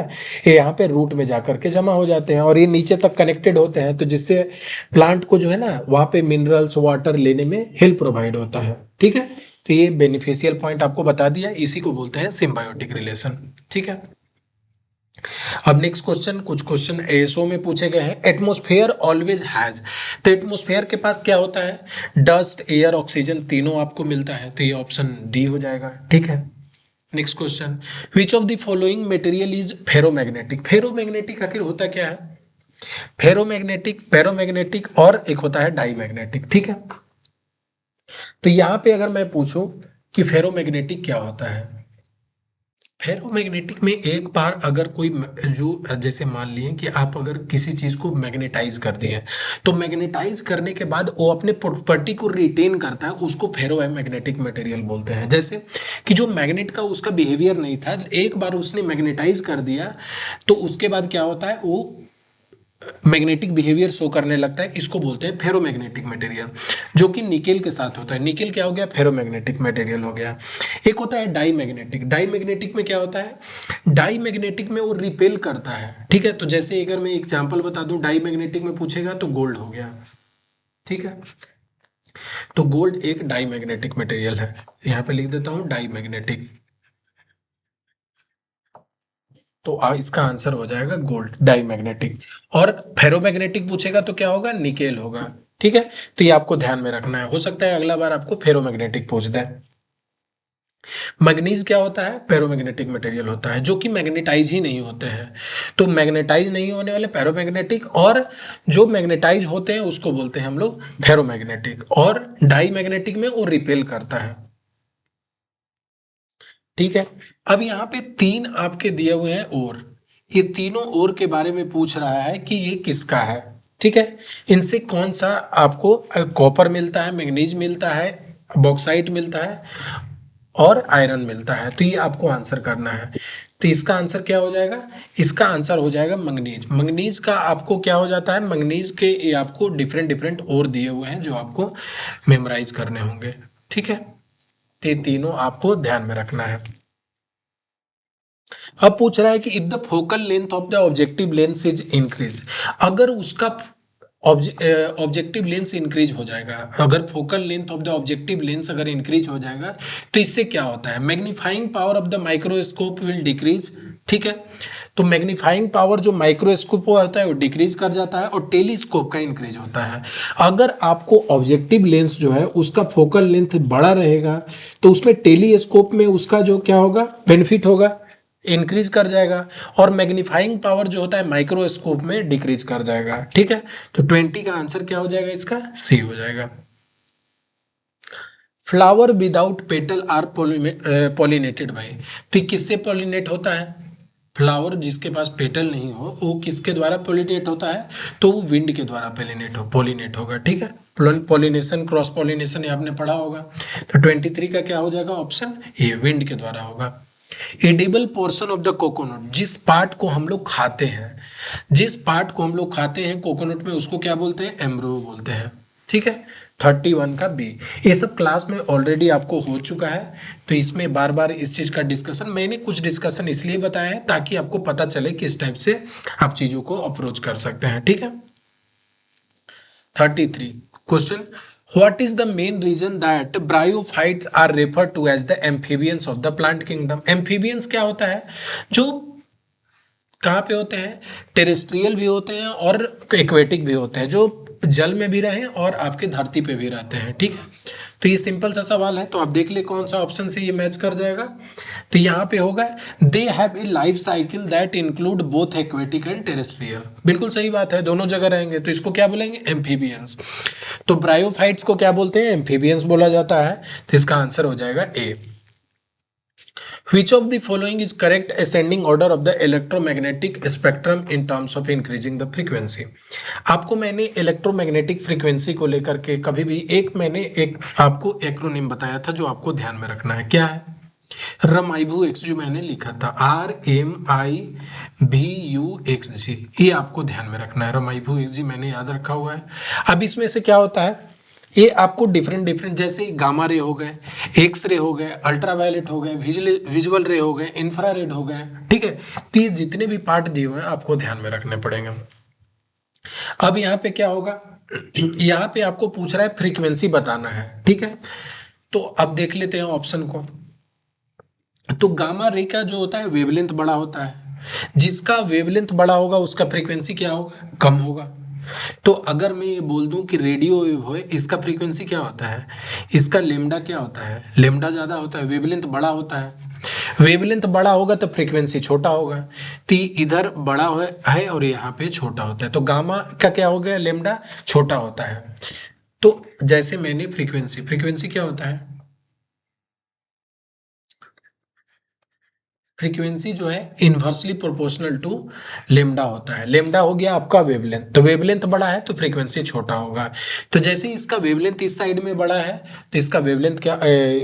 ये यहाँ पे रूट में जा करके जमा हो जाते हैं और ये नीचे तक कनेक्टेड होते हैं, तो जिससे प्लांट को जो है ना वहाँ पे मिनरल्स वाटर लेने में हेल्प प्रोवाइड होता है, ठीक है। तो ये बेनिफिशियल पॉइंट आपको बता दिया, इसी को बोलते हैं सिम्बायोटिक रिलेशन, ठीक है। अब नेक्स्ट क्वेश्चन, कुछ क्वेश्चन एएसओ में पूछे गए हैं। एटमॉस्फेयर ऑलवेज हैज, तो एटमॉस्फेयर के पास क्या होता है, डस्ट, एयर, ऑक्सीजन तीनों आपको मिलता है, तो ये ऑप्शन डी हो जाएगा, ठीक है। Next question, which of the following material is ferromagnetic, ferromagnetic आखिर होता क्या है, फेरोमैग्नेटिक, पैरोमैग्नेटिक और एक होता है डाईमैग्नेटिक, ठीक है। तो यहां पे अगर मैं पूछूं कि फेरोमैग्नेटिक क्या होता है, फेरोमैग्नेटिक में एक बार अगर कोई जो जैसे मान लिए कि आप अगर किसी चीज को मैग्नेटाइज कर दिए, तो मैग्नेटाइज करने के बाद वो अपने प्रॉपर्टी को रिटेन करता है, उसको फेरोमैग्नेटिक मटेरियल बोलते हैं। जैसे कि जो मैग्नेट का उसका बिहेवियर नहीं था, एक बार उसने मैग्नेटाइज कर दिया, तो उसके बाद क्या होता है, वो मैग्नेटिक बिहेवियर शो करने लगता है, इसको बोलते हैं फेरोमैग्नेटिक मटेरियल। जो कि निकेल के साथ होता है, निकेल क्या हो गया, फेरोमैग्नेटिक मटेरियल हो गया। एक होता है डाई मैग्नेटिक, डाई मैग्नेटिक में क्या होता है, डाई मैग्नेटिक में वो रिपेल करता है, ठीक है। तो जैसे अगर मैं एग्जांपल बता दूं, डाई मैग्नेटिक में पूछेगा तो गोल्ड हो गया, ठीक है। तो गोल्ड एक डाई मैग्नेटिक मटेरियल है, यहाँ पे लिख देता हूँ डाई मैग्नेटिक। तो इसका आंसर हो जाएगा गोल्ड, डाईमैग्नेटिक। और फेरोमैग्नेटिक पूछेगा तो क्या होगा, निकेल होगा, ठीक है। तो ये आपको ध्यान में रखना है, हो सकता है अगला बार आपको फेरोमैग्नेटिक पूछ दे। मैग्नीज क्या होता है, फेरोमैग्नेटिक मटेरियल होता है, जो कि मैग्नेटाइज ही नहीं होते हैं। तो मैग्नेटाइज नहीं होने वाले फेरोमैग्नेटिक, और जो मैग्नेटाइज होते हैं उसको बोलते हैं हम लोग फेरोमैग्नेटिक, और डाई मैग्नेटिक में वो रिपेल करता है, ठीक है। अब यहाँ पे तीन आपके दिए हुए हैं और, ये तीनों और के बारे में पूछ रहा है कि ये किसका है, ठीक है। इनसे कौन सा आपको कॉपर मिलता है, मैग्नीज मिलता है, बॉक्साइट मिलता है और आयरन मिलता है, तो ये आपको आंसर करना है। तो इसका आंसर क्या हो जाएगा, इसका आंसर हो जाएगा मैग्नीज। मैग्नीज का आपको क्या हो जाता है, मैग्नीज के ये आपको डिफरेंट डिफरेंट और दिए हुए हैं जो आपको मेमोराइज करने होंगे, ठीक है। तो ये तीनों आपको ध्यान में रखना है। अब पूछ रहा है कि if the focal length of the objective lens is increase, अगर उसका ऑब्जेक्टिव लेंस इंक्रीज हो जाएगा। अगर focal length of the objective lens अगर इंक्रीज हो जाएगा तो इससे क्या होता है, magnifying power of the microscope will decrease. ठीक है, तो मैग्नीफाइंग पावर जो माइक्रोस्कोप होता है वो डिक्रीज कर जाता है और टेलीस्कोप का इंक्रीज होता है। अगर आपको ऑब्जेक्टिव लेंस जो है उसका फोकल लेंथ बड़ा रहेगा तो उसमें टेलीस्कोप में उसका जो क्या होगा, बेनिफिट होगा, इंक्रीज कर जाएगा। और मैग्नीफाइंग पावर जो होता है माइक्रोस्कोप में डिक्रीज कर जाएगा। ठीक है, तो 20 का आंसर क्या हो जाएगा, इसका सी हो जाएगा। Flower without petal are pollinated by, तो ये किससे पॉलिनेट होता है, फ्लावर जिसके पास पेटल नहीं हो वो किसके द्वारा पॉलिनेट होता है, तो वो विंड के द्वारा पॉलिनेट होगा। ठीक है, पॉलिनेशन, क्रॉस पॉलिनेशन ये आपने पढ़ा होगा। तो 23 का क्या हो जाएगा, ऑप्शन ए, विंड के द्वारा होगा। Edible portion of the coconut, जिस पार्ट को हम लोग खाते हैं, जिस पार्ट को हम लोग खाते हैं कोकोनट में, उसको क्या बोलते हैं, एम्ब्रो बोलते हैं। ठीक है, 31 का बी। ये सब क्लास में ऑलरेडी आपको हो चुका है, तो इसमें बार बार इस चीज़ का डिस्कशन, मैंने कुछ डिस्कशन इसलिए बताया है ताकि आपको पता चले किस टाइप से आप चीज़ों को अप्रोच कर सकते हैं। ठीक है, 33 question, what is the main reason that bryophytes are referred to as the amphibians of the plant kingdom? amphibians क्या होता है, जो कहाँ पे होते हैं, टेरेस्ट्रियल भी होते हैं और एक्वेटिक भी होते हैं, जो जल में भी रहें और आपके धरती पे भी रहते हैं। ठीक है, तो ये सिंपल सा सवाल है, तो आप देख ले कौन सा ऑप्शन से ये मैच कर जाएगा। तो यहाँ पे होगा they have a life cycle that include both aquatic and terrestrial. बिल्कुल सही बात है, दोनों जगह रहेंगे, तो इसको क्या बोलेंगे, एम्फीबियंस। तो ब्रायोफाइट्स को क्या बोलते हैं, एम्फीबियंस बोला जाता है। तो इसका आंसर हो जाएगा ए। Which of the following is correct ascending order of the electromagnetic spectrum in terms of increasing the frequency? आपको मैंने इलेक्ट्रोमैग्नेटिक फ्रीक्वेंसी को लेकर के कभी भी मैंने एक आपको एक्रोनिम बताया था जो आपको ध्यान में रखना है, क्या है, रमाइबू एक्स जी मैंने लिखा था, RMIBU XG, ये आपको ध्यान में रखना है, रमाइबू एक्स जी मैंने याद रखा हुआ है। अब इसमें से क्या होता है, ये आपको डिफरेंट डिफरेंट, जैसे गामा रे हो गए, एक्स रे हो गए, अल्ट्रावायलेट हो गए, विजुअल रे हो गए, इंफ्रारेड हो गए। ठीक है, तो ये जितने भी पार्ट दिए हुए हैं आपको ध्यान में रखने पड़ेंगे। अब यहाँ पे क्या होगा, यहाँ पे आपको पूछ रहा है फ्रीक्वेंसी बताना है। ठीक है, तो अब देख लेते हैं ऑप्शन को। तो गामा रे का जो होता है वेवलेंथ बड़ा होता है, जिसका वेवलेंथ बड़ा होगा उसका फ्रीक्वेंसी क्या होगा, कम होगा। तो अगर मैं ये बोल दूं कि रेडियो वेव हो, इसका फ्रीक्वेंसी क्या होता है, इसका लेमडा क्या होता है, लेमडा ज़्यादा होता है, वेवलेंथ बड़ा होता है। वेवलेंथ बड़ा होगा तो फ्रीक्वेंसी छोटा होगा, तो इधर बड़ा है और यहाँ पे छोटा होता है, तो गामा का क्या हो गया, लेमडा छोटा होता है। तो जैसे मैंने फ्रीक्वेंसी, फ्रीक्वेंसी क्या होता है, फ्रीक्वेंसी जो है इन्वर्सली प्रोपोर्शनल टू लेमडा होता है। लेमडा हो गया आपका वेवलेंथ, तो वेवलेंथ बड़ा है तो फ्रीक्वेंसी छोटा होगा। तो जैसे इसका वेवलेंथ इस साइड में बड़ा है तो इसका वेवलेंथ क्या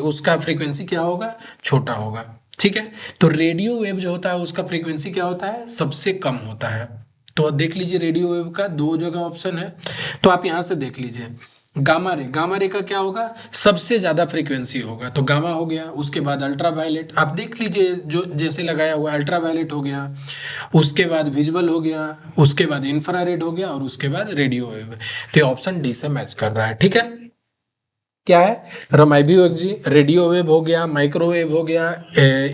उसका फ्रीक्वेंसी क्या होगा, छोटा होगा। ठीक है, तो रेडियो वेव जो होता है उसका फ्रीक्वेंसी क्या होता है, सबसे कम होता है। तो देख लीजिए रेडियो वेव का दो जगह ऑप्शन है, तो आप यहाँ से देख लीजिए। गामा रे का क्या होगा, सबसे ज्यादा फ्रीक्वेंसी होगा, तो गामा हो गया। उसके बाद अल्ट्रावायलेट, आप देख लीजिए जो जैसे लगाया हुआ अल्ट्रावायलेट हो गया, उसके बाद विजुअल हो गया, उसके बाद इंफ्रारेड हो गया और उसके बाद रेडियो वेव। तो ये ऑप्शन डी से मैच कर रहा है। ठीक है, क्या है, रमाइबियोजी, रेडियो वेव हो गया, माइक्रोवेव हो गया,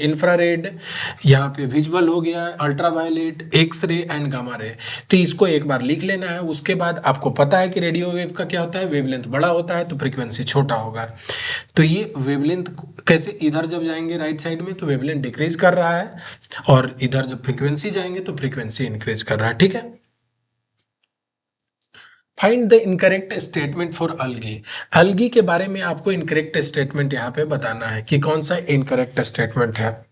इंफ्रारेड, यहाँ पे विजुअल हो गया, ultraviolet, X ray and gamma ray. तो इसको एक बार लिख लेना है, उसके बाद आपको पता है कि रेडियो वेव का क्या होता है, वेवलेंथ बड़ा होता है तो फ्रीक्वेंसी छोटा होगा। तो ये वेवलेंथ कैसे, इधर जब जाएंगे राइट साइड में तो वेवलेंथ डिक्रीज कर रहा है, और इधर जब फ्रीक्वेंसी जाएंगे तो फ्रीक्वेंसी इंक्रीज कर रहा है। ठीक है, find the incorrect statement for algae. Algae के बारे में आपको इनकरेक्ट स्टेटमेंट यहाँ पे बताना है कि कौन सा इनकरेक्ट स्टेटमेंट है।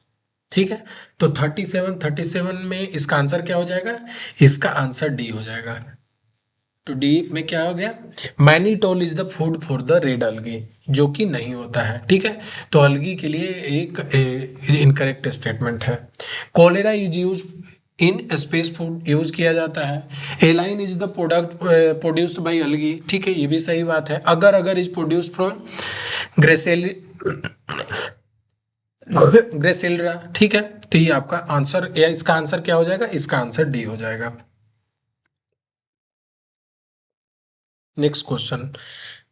ठीक है, तो 37 में इसका आंसर क्या हो जाएगा, इसका आंसर डी हो जाएगा। तो डी में क्या हो गया, mannitol is the food for the red algae, जो कि नहीं होता है। ठीक है, तो अलगी के लिए एक इनकरेक्ट स्टेटमेंट है। Cholera is use in space food use किया जाता है। Align is the product produced by अलगी, ठीक है, ये भी सही बात है। अगर अगर इज प्रोड्यूस्ड फ्रॉम ग्रेसेल ग्रेसिल्ड्रा, ठीक है। तो ये आपका आंसर, या इसका आंसर क्या हो जाएगा, इसका आंसर डी हो जाएगा। Next question,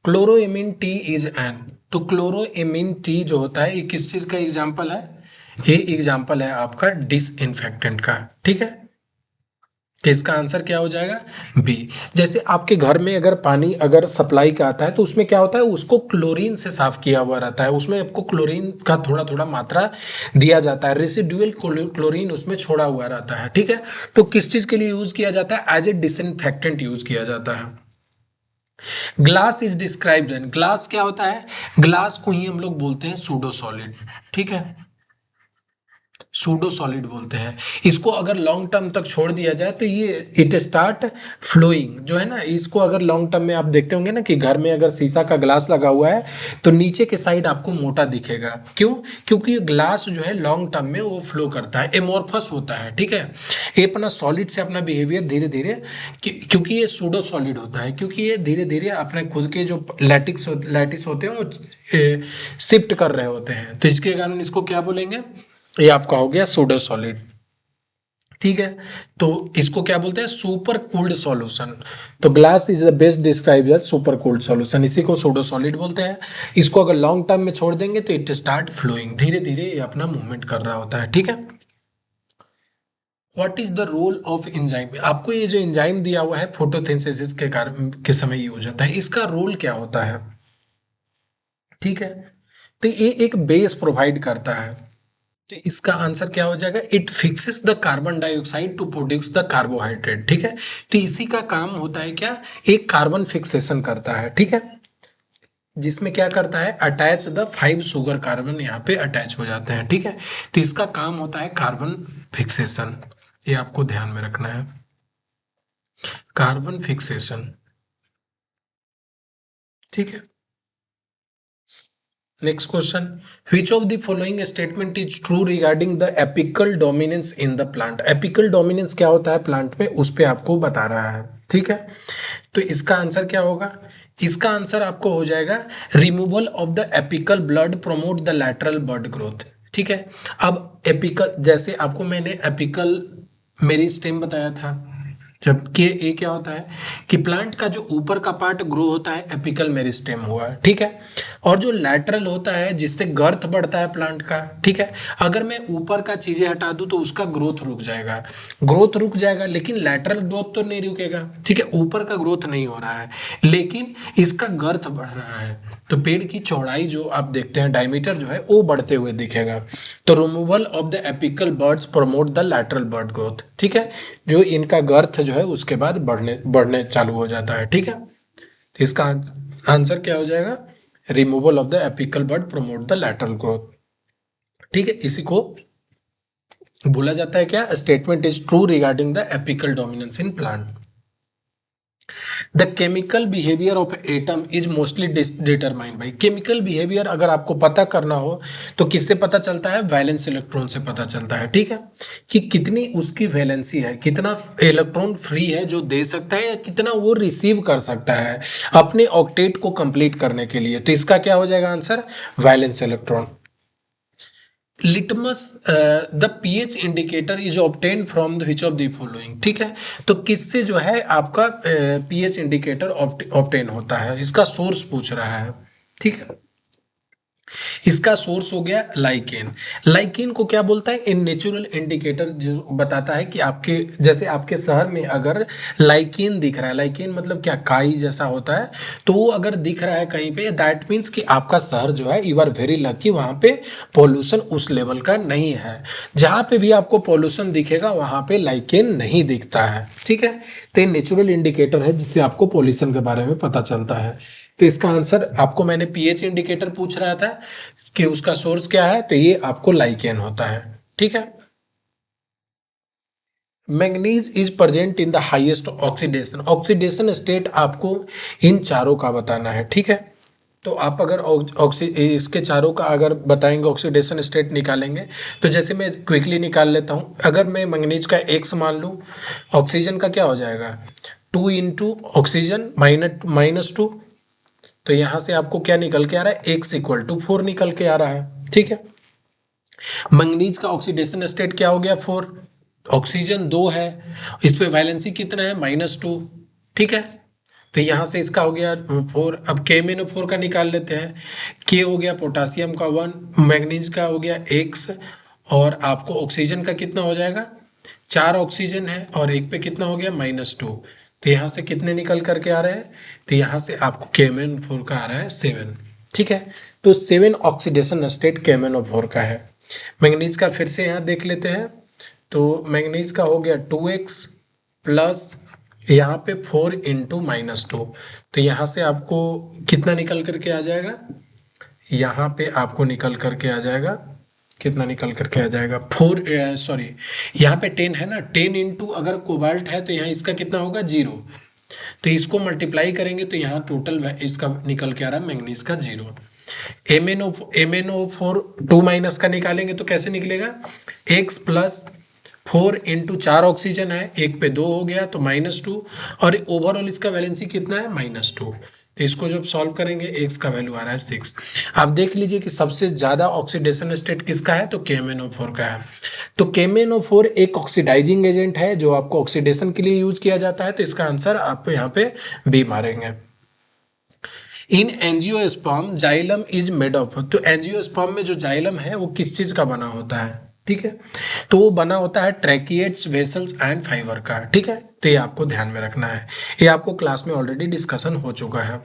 chloramine T is an, तो क्लोरोएमीन टी जो होता है ये किस चीज का एग्जाम्पल है? ये एग्जाम्पल है आपका डिसइंफेक्टेंट का, ठीक है। तो इसका आंसर क्या हो जाएगा? बी। जैसे आपके घर में अगर पानी अगर सप्लाई का आता है तो उसमें क्या होता है, उसको क्लोरीन से साफ किया हुआ रहता है, उसमें आपको क्लोरीन का थोड़ा थोड़ा मात्रा दिया जाता है, रेसिडुअल क्लोरीन उसमें छोड़ा हुआ रहता है, ठीक है। तो किस चीज के लिए यूज किया जाता है? एज ए डिसइंफेक्टेंट यूज किया जाता है। Glass is described an, glass क्या होता है? ग्लास को ही हम लोग बोलते हैं सूडो सॉलिड, ठीक है, सूडो सॉलिड बोलते हैं इसको। अगर लॉन्ग टर्म तक छोड़ दिया जाए तो ये इट स्टार्ट फ्लोइंग, जो है ना, इसको अगर लॉन्ग टर्म में आप देखते होंगे ना कि घर में अगर शीशा का ग्लास लगा हुआ है तो नीचे के साइड आपको मोटा दिखेगा, क्यों? क्योंकि ये ग्लास जो है लॉन्ग टर्म में वो फ्लो करता है, एमोर्फस होता है, ठीक है। ये अपना सॉलिड से अपना बिहेवियर धीरे धीरे, क्योंकि ये सूडो सॉलिड होता है, क्योंकि ये धीरे धीरे अपने खुद के जो लैटिस होते हैं वो शिफ्ट कर रहे होते हैं, तो इसके कारण इसको क्या बोलेंगे? ये आपका हो गया सूडो सॉलिड, ठीक है। तो इसको क्या बोलते हैं? Super cooled solution. तो glass is the best describe as super cooled solution, इसी को सूडो सॉलिड बोलते हैं। इसको अगर लॉन्ग टर्म में छोड़ देंगे तो इट स्टार्ट फ्लोइंग, धीरे धीरे ये अपना मूवमेंट कर रहा होता है, ठीक है। What is the role of enzyme, आपको ये जो एंजाइम दिया हुआ है फोटोसिंथेसिस के कारण के समय यूज होता है, इसका रोल क्या होता है? ठीक है, तो ये एक बेस प्रोवाइड करता है, तो इसका आंसर क्या हो जाएगा? It fixes the carbon dioxide to produce the carbohydrate, ठीक है। तो इसी का काम होता है क्या? एक कार्बन फिक्सेशन करता है, ठीक है, जिसमें क्या करता है? अटैच द 5 शुगर कार्बन यहाँ पे अटैच हो जाते हैं, ठीक है। तो इसका काम होता है कार्बन फिक्सेशन, ये आपको ध्यान में रखना है, कार्बन फिक्सेशन, ठीक है। Next question, which of the following statement is true regarding the apical dominance in the plant, apical dominance क्या होता है प्लांट में, उस पे आपको बता रहा है, ठीक है। तो इसका आंसर क्या होगा? इसका आंसर आपको हो जाएगा removal of the apical blood promote the lateral bud growth, ठीक है। अब एपिकल, जैसे आपको मैंने एपिकल मेरिस्टेम बताया था, जबकि ये क्या होता है कि प्लांट का जो ऊपर का पार्ट ग्रो होता है एपिकल मेरिस्टेम हुआ, ठीक है। और जो लैटरल होता है जिससे गर्थ बढ़ता है प्लांट का, ठीक है। अगर मैं ऊपर का चीजें हटा दूं तो उसका ग्रोथ रुक जाएगा, ग्रोथ रुक जाएगा, लेकिन लैटरल ग्रोथ तो नहीं रुकेगा, ठीक है, ऊपर का ग्रोथ नहीं हो रहा है, लेकिन इसका गर्थ बढ़ रहा है, तो पेड़ की चौड़ाई जो आप देखते हैं डायमीटर जो है वो बढ़ते हुए दिखेगा। तो removal of the apical birds promote the lateral bud growth, ठीक है, जो इनका गर्थ जो है उसके बाद बढ़ने बढ़ने चालू हो जाता है, ठीक है। तो इसका आंसर क्या हो जाएगा? Removal of the apical bud promote the lateral growth, ठीक है। इसी को बोला जाता है क्या? Statement is true regarding the apical dominance in plant. The chemical behaviour of atom is mostly determined by, chemical behaviour अगर आपको पता करना हो तो किससे पता चलता है? वैलेंस इलेक्ट्रॉन से पता चलता है, ठीक है, कि कितनी उसकी वैलेंसी है, कितना इलेक्ट्रॉन फ्री है जो दे सकता है या कितना वो रिसीव कर सकता है अपने ऑक्टेट को कंप्लीट करने के लिए। तो इसका क्या हो जाएगा answer? Valence electron. Litmus the pH indicator is obtain from which of the following, ठीक है। तो किससे जो है आपका पीएच इंडिकेटर ऑब्टेन होता है, इसका सोर्स पूछ रहा है, ठीक है। इसका सोर्स हो गया लाइकेन। लाइकेन को क्या बोलता है? इन नेचुरल इंडिकेटर, जो बताता है कि आपके जैसे आपके शहर में अगर लाइकेन दिख रहा है, लाइकेन मतलब क्या? काई जैसा होता है, तो वो अगर दिख रहा है कहीं पे, दैट मीन्स कि आपका शहर जो है यू आर वेरी लकी, वहां पे पॉल्यूशन उस लेवल का नहीं है। जहां पे भी आपको पॉल्यूशन दिखेगा वहां पे लाइकेन नहीं दिखता है, ठीक है। तो ये नेचुरल इंडिकेटर है जिससे आपको पॉल्यूशन के बारे में पता चलता है। तो इसका आंसर आपको मैंने पीएच इंडिकेटर पूछ रहा था कि उसका सोर्स क्या है, तो ये आपको लाइकेन होता है, ठीक है। Manganese is present in the highest oxidation, oxidation state आपको इन चारों का बताना है, ठीक है। तो आप अगर इसके चारों का अगर बताएंगे ऑक्सीडेशन स्टेट निकालेंगे, तो जैसे मैं क्विकली निकाल लेता हूँ, अगर मैं मैंगनीज का एक्स मान लूँ, ऑक्सीजन का क्या हो जाएगा? 2 इंटू ऑक्सीजन माइनस 2, तो यहां से आपको क्या निकल के आ रहा है? एक्स इक्वल टू 4 निकल के आ रहा है, ठीक है। मैंगनीज का ऑक्सीडेशन स्टेट क्या हो गया? 4, ऑक्सीजन 2 है, इस पे वैलेंसी कितना है? -2, ठीक है। तो यहाँ से इसका हो गया 4। अब KMnO4 का निकाल लेते हैं। के हो गया पोटासियम का 1, मैग्नीज का हो गया x, और आपको ऑक्सीजन का कितना हो जाएगा, 4 ऑक्सीजन है और एक पे कितना हो गया -2। तो यहाँ से कितने निकल करके आ रहे हैं, तो यहाँ से आपको KMnO4 का आ रहा है 7। ठीक है, तो 7 ऑक्सीडेशन स्टेट KMnO4 का है। मैग्नीज का फिर से यहाँ देख लेते हैं। तो मैग्नीज का हो गया 2x प्लस यहाँ पे 4 इंटू -2। तो यहाँ से आपको कितना निकल करके आ जाएगा, यहाँ पे आपको निकल करके आ जाएगा, कितना निकल करके आ जाएगा 4, सॉरी यहाँ पे 10 है ना, 10 इंटू अगर कोबाल्ट है तो यहाँ इसका कितना होगा 0। तो इसको मल्टीप्लाई करेंगे तो यहाँ टोटल इसका निकल के आ रहा है मैग्नीज का 0। MnO4 2 माइनस का निकालेंगे तो कैसे निकलेगा, x प्लस 4 इंटू 4 ऑक्सीजन है, एक पे 2 हो गया तो -2, और ओवरऑल इसका वैलेंसी कितना है -2। तो इसको जब सॉल्व करेंगे x का वैल्यू आ रहा है 6। आप देख लीजिए कि सबसे ज्यादा ऑक्सीडेशन स्टेट किसका है, तो KMnO4 का है। तो KMnO4 एक ऑक्सीडाइजिंग एजेंट है जो आपको ऑक्सीडेशन के लिए यूज किया जाता है। तो इसका आंसर आप यहाँ पे बी मारेंगे। इन angiosperm xylem is made of, तो एंजियोस्पर्म में जो जाइलम है वो किस चीज का बना होता है, ठीक है, तो वो बना होता है ट्रैकिएट्स, वेसल्स एंड फाइबर का। ठीक है, तो ये आपको ध्यान में रखना है, ये आपको क्लास में ऑलरेडी डिस्कशन हो चुका है।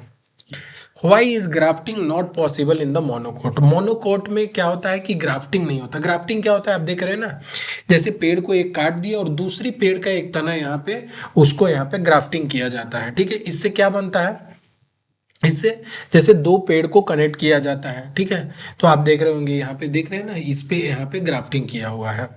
Why is grafting not possible in the monocot, monocot में क्या होता है कि ग्राफ्टिंग नहीं होता। ग्राफ्टिंग क्या होता है, आप देख रहे हैं ना, जैसे पेड़ को एक काट दिया और दूसरी पेड़ का एक तना यहाँ पे, उसको यहाँ पे ग्राफ्टिंग किया जाता है। ठीक है, इससे क्या बनता है, इससे जैसे दो पेड़ को कनेक्ट किया जाता है। ठीक है, तो आप देख रहे होंगे यहाँ पे, देख रहे हैं ना, इस पे यहाँ पे ग्राफ्टिंग किया हुआ है।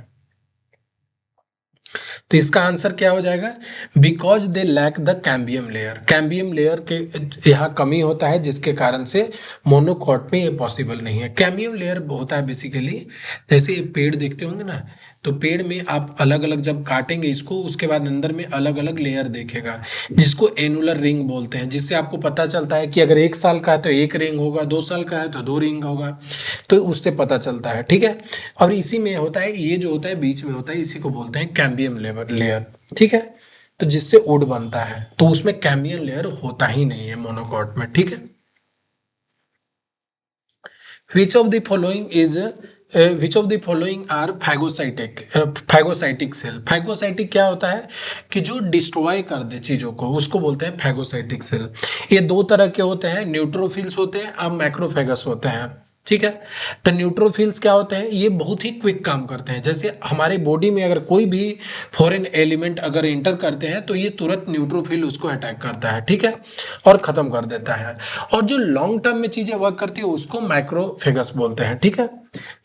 तो इसका आंसर क्या हो जाएगा, because they lack the cambium layer, cambium layer के यहाँ कमी होता है जिसके कारण से मोनोकॉट में ये पॉसिबल नहीं है। कैम्बियम लेयर होता है बेसिकली, जैसे पेड़ देखते होंगे ना, तो पेड़ में आप अलग अलग जब काटेंगे इसको, उसके बाद अंदर में अलग अलग लेयर देखेगा जिसको एनुलर रिंग बोलते हैं, जिससे आपको पता चलता है कि अगर 1 साल का है तो 1 रिंग होगा, 2 साल का है तो 2 रिंग होगा, तो उससे पता चलता है। ठीक है, और इसी में होता है, ये जो होता है बीच में होता है, इसी को बोलते हैं कैम्बियम लेयर। ठीक है, तो जिससे वुड बनता है, तो उसमें कैम्बियम लेयर होता ही नहीं है मोनोकॉट में। ठीक है, which of the following is which of the following are phagocytic, phagocytic cell. Phagocytic क्या होता है कि जो डिस्ट्रॉय कर दे चीजों को, उसको बोलते हैं फैगोसाइटिक सेल। ये दो तरह के होते हैं, न्यूट्रोफिल्स होते हैं और मैक्रोफेगस होते हैं। ठीक है, तो न्यूट्रोफिल्स क्या होते हैं, ये बहुत ही क्विक काम करते हैं। जैसे हमारे बॉडी में अगर कोई भी फॉरेन एलिमेंट अगर इंटर करते हैं तो ये तुरंत न्यूट्रोफिल उसको अटैक करता है। ठीक है, और खत्म कर देता है। और जो लॉन्ग टर्म में चीजें वर्क करती है उसको मैक्रोफेगस बोलते हैं। ठीक है,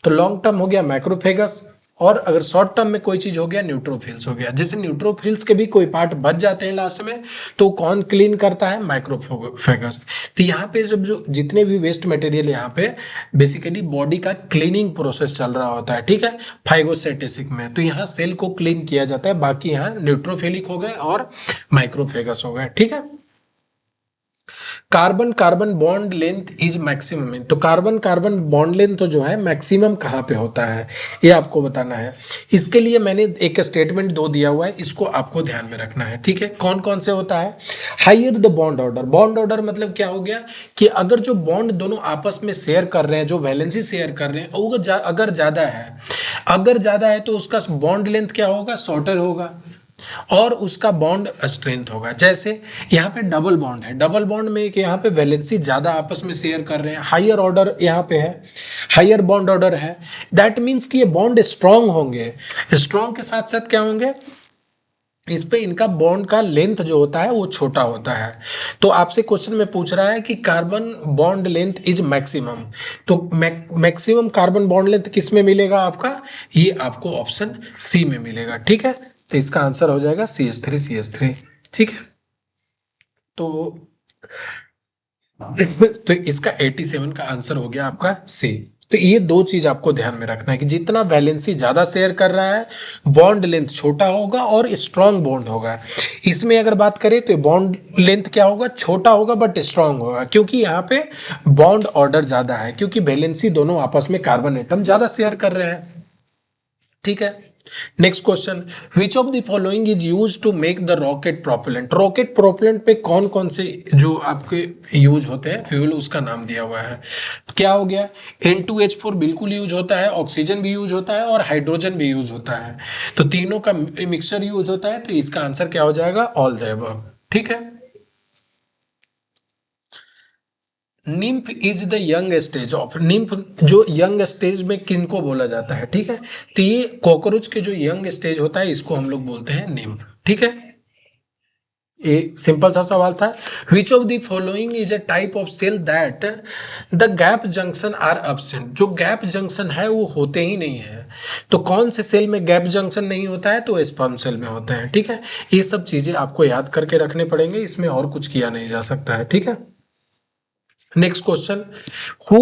तो लॉन्ग टर्म हो गया मैक्रोफेगस, और अगर शॉर्ट टर्म में कोई चीज हो गया न्यूट्रोफिल्स हो गया। जैसे न्यूट्रोफिल्स के भी कोई पार्ट बच जाते हैं लास्ट में, तो कौन क्लीन करता है, माइक्रोफेगस। तो यहाँ पे जब जो जितने भी वेस्ट मटेरियल यहाँ पे बेसिकली बॉडी का क्लीनिंग प्रोसेस चल रहा होता है। ठीक है, फाइगोसाइटेसिस में, तो यहाँ सेल को क्लीन किया जाता है, बाकी यहाँ न्यूट्रोफिलिक हो गए और माइक्रोफेगस हो गए। ठीक है, carbon carbon bond length is maximum, तो कार्बन कार्बन बॉन्ड लेंथ तो जो है मैक्सिमम कहाँ पे होता है, ये आपको बताना है। इसके लिए मैंने एक स्टेटमेंट दो दिया हुआ है, इसको आपको ध्यान में रखना है। ठीक है, कौन कौन से होता है, higher the bond order. Bond order मतलब क्या हो गया कि अगर जो बॉन्ड दोनों आपस में शेयर कर रहे हैं, जो वैलेंसी शेयर कर रहे हैं, अगर ज्यादा है तो उसका बॉन्ड लेंथ क्या होगा, शॉर्टर होगा, और उसका बॉन्ड स्ट्रेंथ होगा। जैसे यहाँ पे डबल बॉन्ड है, डबल बॉन्ड में यहाँ पे वैलेंसी ज्यादा आपस में शेयर कर रहे हैं, हायर ऑर्डर यहाँ पे है, हायर बॉन्ड ऑर्डर है, दैट मीन्स कि ये बॉन्ड स्ट्रांग होंगे। स्ट्रांग के साथ साथ क्या होंगे, इस पे इनका बॉन्ड का लेंथ जो होता है वो छोटा होता है। तो आपसे क्वेश्चन में पूछ रहा है कि carbon bond length is maximum, तो मैक्सिमम कार्बन बॉन्ड लेंथ किस में मिलेगा आपका, ये आपको ऑप्शन सी में मिलेगा। ठीक है, तो इसका आंसर हो जाएगा CH3। ठीक है, तो तो इसका 87 का आंसर हो गया आपका सी। तो ये दो चीज आपको ध्यान में रखना है कि जितना वैलेंसी ज्यादा शेयर कर रहा है, बॉन्ड लेंथ छोटा होगा और स्ट्रांग बॉन्ड होगा। इसमें अगर बात करें तो बॉन्ड लेंथ क्या होगा, छोटा होगा बट स्ट्रांग होगा, क्योंकि यहाँ पे बॉन्ड ऑर्डर ज्यादा है, क्योंकि वैलेंसी दोनों आपस में कार्बन एटम ज्यादा शेयर कर रहे हैं। ठीक है, next question, which of the following is use to make the rocket propellant. Rocket propellant पे कौन कौन से जो आपके यूज होते हैं फ्यूल, उसका नाम दिया हुआ है। क्या हो गया, N2H4 बिल्कुल यूज होता है, ऑक्सीजन भी यूज होता है और हाइड्रोजन भी यूज होता है। तो तीनों का मिक्सचर यूज होता है, तो इसका आंसर क्या हो जाएगा, ऑल द अबव। ठीक है। Nymph is the young stage of, nymph जो यंग स्टेज में किनको बोला जाता है, ठीक है। तो ये कॉकरोच के जो यंग स्टेज होता है इसको हम लोग बोलते हैं निम्फ। ठीक है, ये सिंपल सा सवाल था। Which of the following is a type of cell that the gap junction are absent. जो गैप जंक्शन है वो होते ही नहीं है। तो कौन से सेल में गैप जंक्शन नहीं होता है, तो स्पर्म सेल में होता है। ठीक है, ये सब चीजें आपको याद करके रखने पड़ेंगे, इसमें और कुछ किया नहीं जा सकता है। ठीक है। Next question, who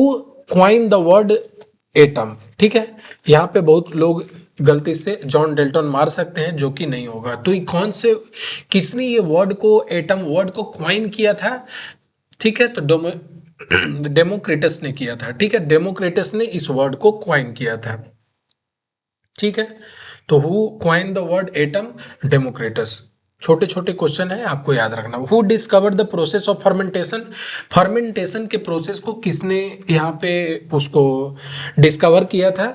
coin the word atom. ठीक है, यहाँ पे बहुत लोग गलती से जॉन डेल्टन मार सकते हैं, जो कि नहीं होगा। तो ये कौन से, किसने ये वर्ड को, एटम वर्ड को क्वाइन किया था। ठीक है, तो डेमोक्रिटस ने किया था। ठीक है, डेमोक्रिटस ने इस वर्ड को क्वाइन किया था। ठीक है, तो who coin the word atom, Democritus. छोटे छोटे क्वेश्चन है, आपको याद रखना। Who discover the process of fermentation. Fermentation के प्रोसेस को किसने यहाँ पे उसको डिस्कवर किया था,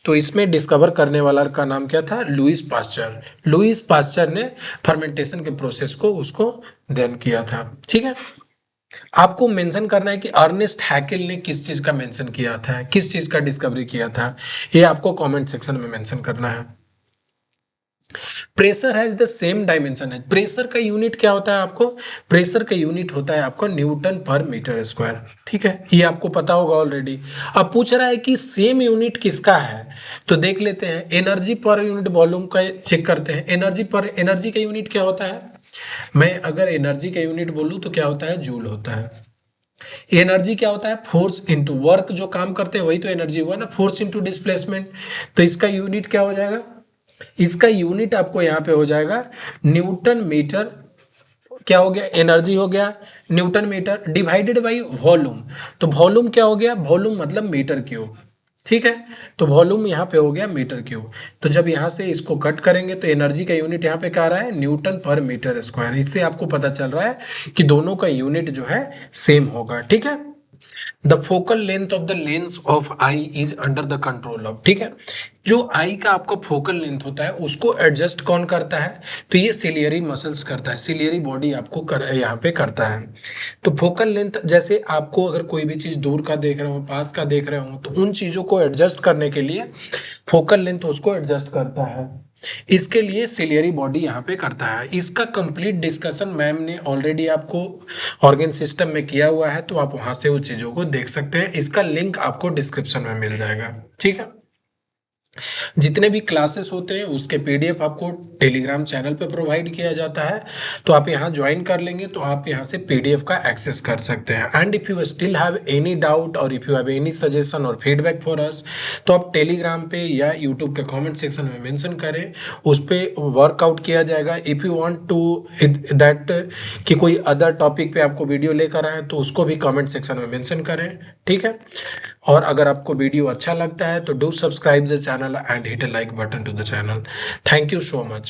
तो इसमें डिस्कवर करने वाला का नाम क्या था, लुइस पास्चर। लुइस पास्चर ने फर्मेंटेशन के प्रोसेस को उसको देन किया था। ठीक है, आपको मेंशन करना है कि अर्नेस्ट हैकेल ने किस चीज का मेंशन किया था, किस चीज का डिस्कवरी किया था, ये आपको कमेंट सेक्शन में मेंशन करना है। Pressure has the same dimension है। प्रेशर का यूनिट क्या होता है आपको, प्रेशर का यूनिट होता है आपको न्यूटन पर मीटर स्क्वायर। ठीक है, ये आपको पता होगा ऑलरेडी। अब पूछ रहा है कि सेम यूनिट किसका है, तो देख लेते हैं। एनर्जी पर यूनिट वॉल्यूम का चेक करते हैं। एनर्जी पर, एनर्जी का यूनिट क्या होता है, मैं अगर एनर्जी का यूनिट बोलूं तो क्या होता है, जूल होता है। एनर्जी क्या होता है, फोर्स इंटू वर्क, जो काम करते हैं वही तो एनर्जी हुआ ना, फोर्स इंटू डिस्प्लेसमेंट। तो इसका यूनिट क्या हो जाएगा, इसका यूनिट आपको यहाँ पे हो जाएगा न्यूटन मीटर। क्या हो गया, एनर्जी हो गया newton metre divided by volume. तो वॉल्यूम क्या हो गया, वॉल्यूम मतलब मीटर क्यूब। ठीक है, तो वॉल्यूम यहाँ पे हो गया मीटर क्यूब। तो जब यहाँ से इसको कट करेंगे तो एनर्जी का यूनिट यहाँ पे क्या आ रहा है, न्यूटन पर मीटर स्क्वायर। इससे आपको पता चल रहा है कि दोनों का यूनिट जो है सेम होगा। ठीक है, the focal length of the lens of I is under the control of. ठीक है, जो आई का आपका फोकल लेंथ होता है उसको एडजस्ट कौन करता है, तो ये सिलियरी मसल्स करता है, सिलियरी बॉडी आपको यहाँ पे करता है। तो फोकल लेंथ, जैसे आपको अगर कोई भी चीज दूर का देख रहे हो, पास का देख रहे हो, तो उन चीजों को एडजस्ट करने के लिए फोकल लेंथ उसको एडजस्ट करता है। इसके लिए सिलियरी बॉडी यहाँ पे करता है। इसका कंप्लीट डिस्कशन मैम ने ऑलरेडी आपको ऑर्गन सिस्टम में किया हुआ है, तो आप वहां से उन चीजों को देख सकते हैं। इसका लिंक आपको डिस्क्रिप्शन में मिल जाएगा। ठीक है, जितने भी क्लासेस होते हैं उसके पीडीएफ आपको टेलीग्राम चैनल पे प्रोवाइड किया जाता है, तो आप यहाँ ज्वाइन कर लेंगे तो आप यहाँ से पीडीएफ का एक्सेस कर सकते हैं। And if you still have any doubt or if you have any suggestion or feedback for us, तो आप टेलीग्राम पे या यूट्यूब के कमेंट सेक्शन में मेंशन करें, उस पर वर्कआउट किया जाएगा। If you want to that कि कोई अदर टॉपिक पे आपको वीडियो लेकर आए तो उसको भी कमेंट सेक्शन में मेंशन करें। ठीक है, और अगर आपको वीडियो अच्छा लगता है तो do subscribe the channel and hit a like button to the channel. Thank you so much.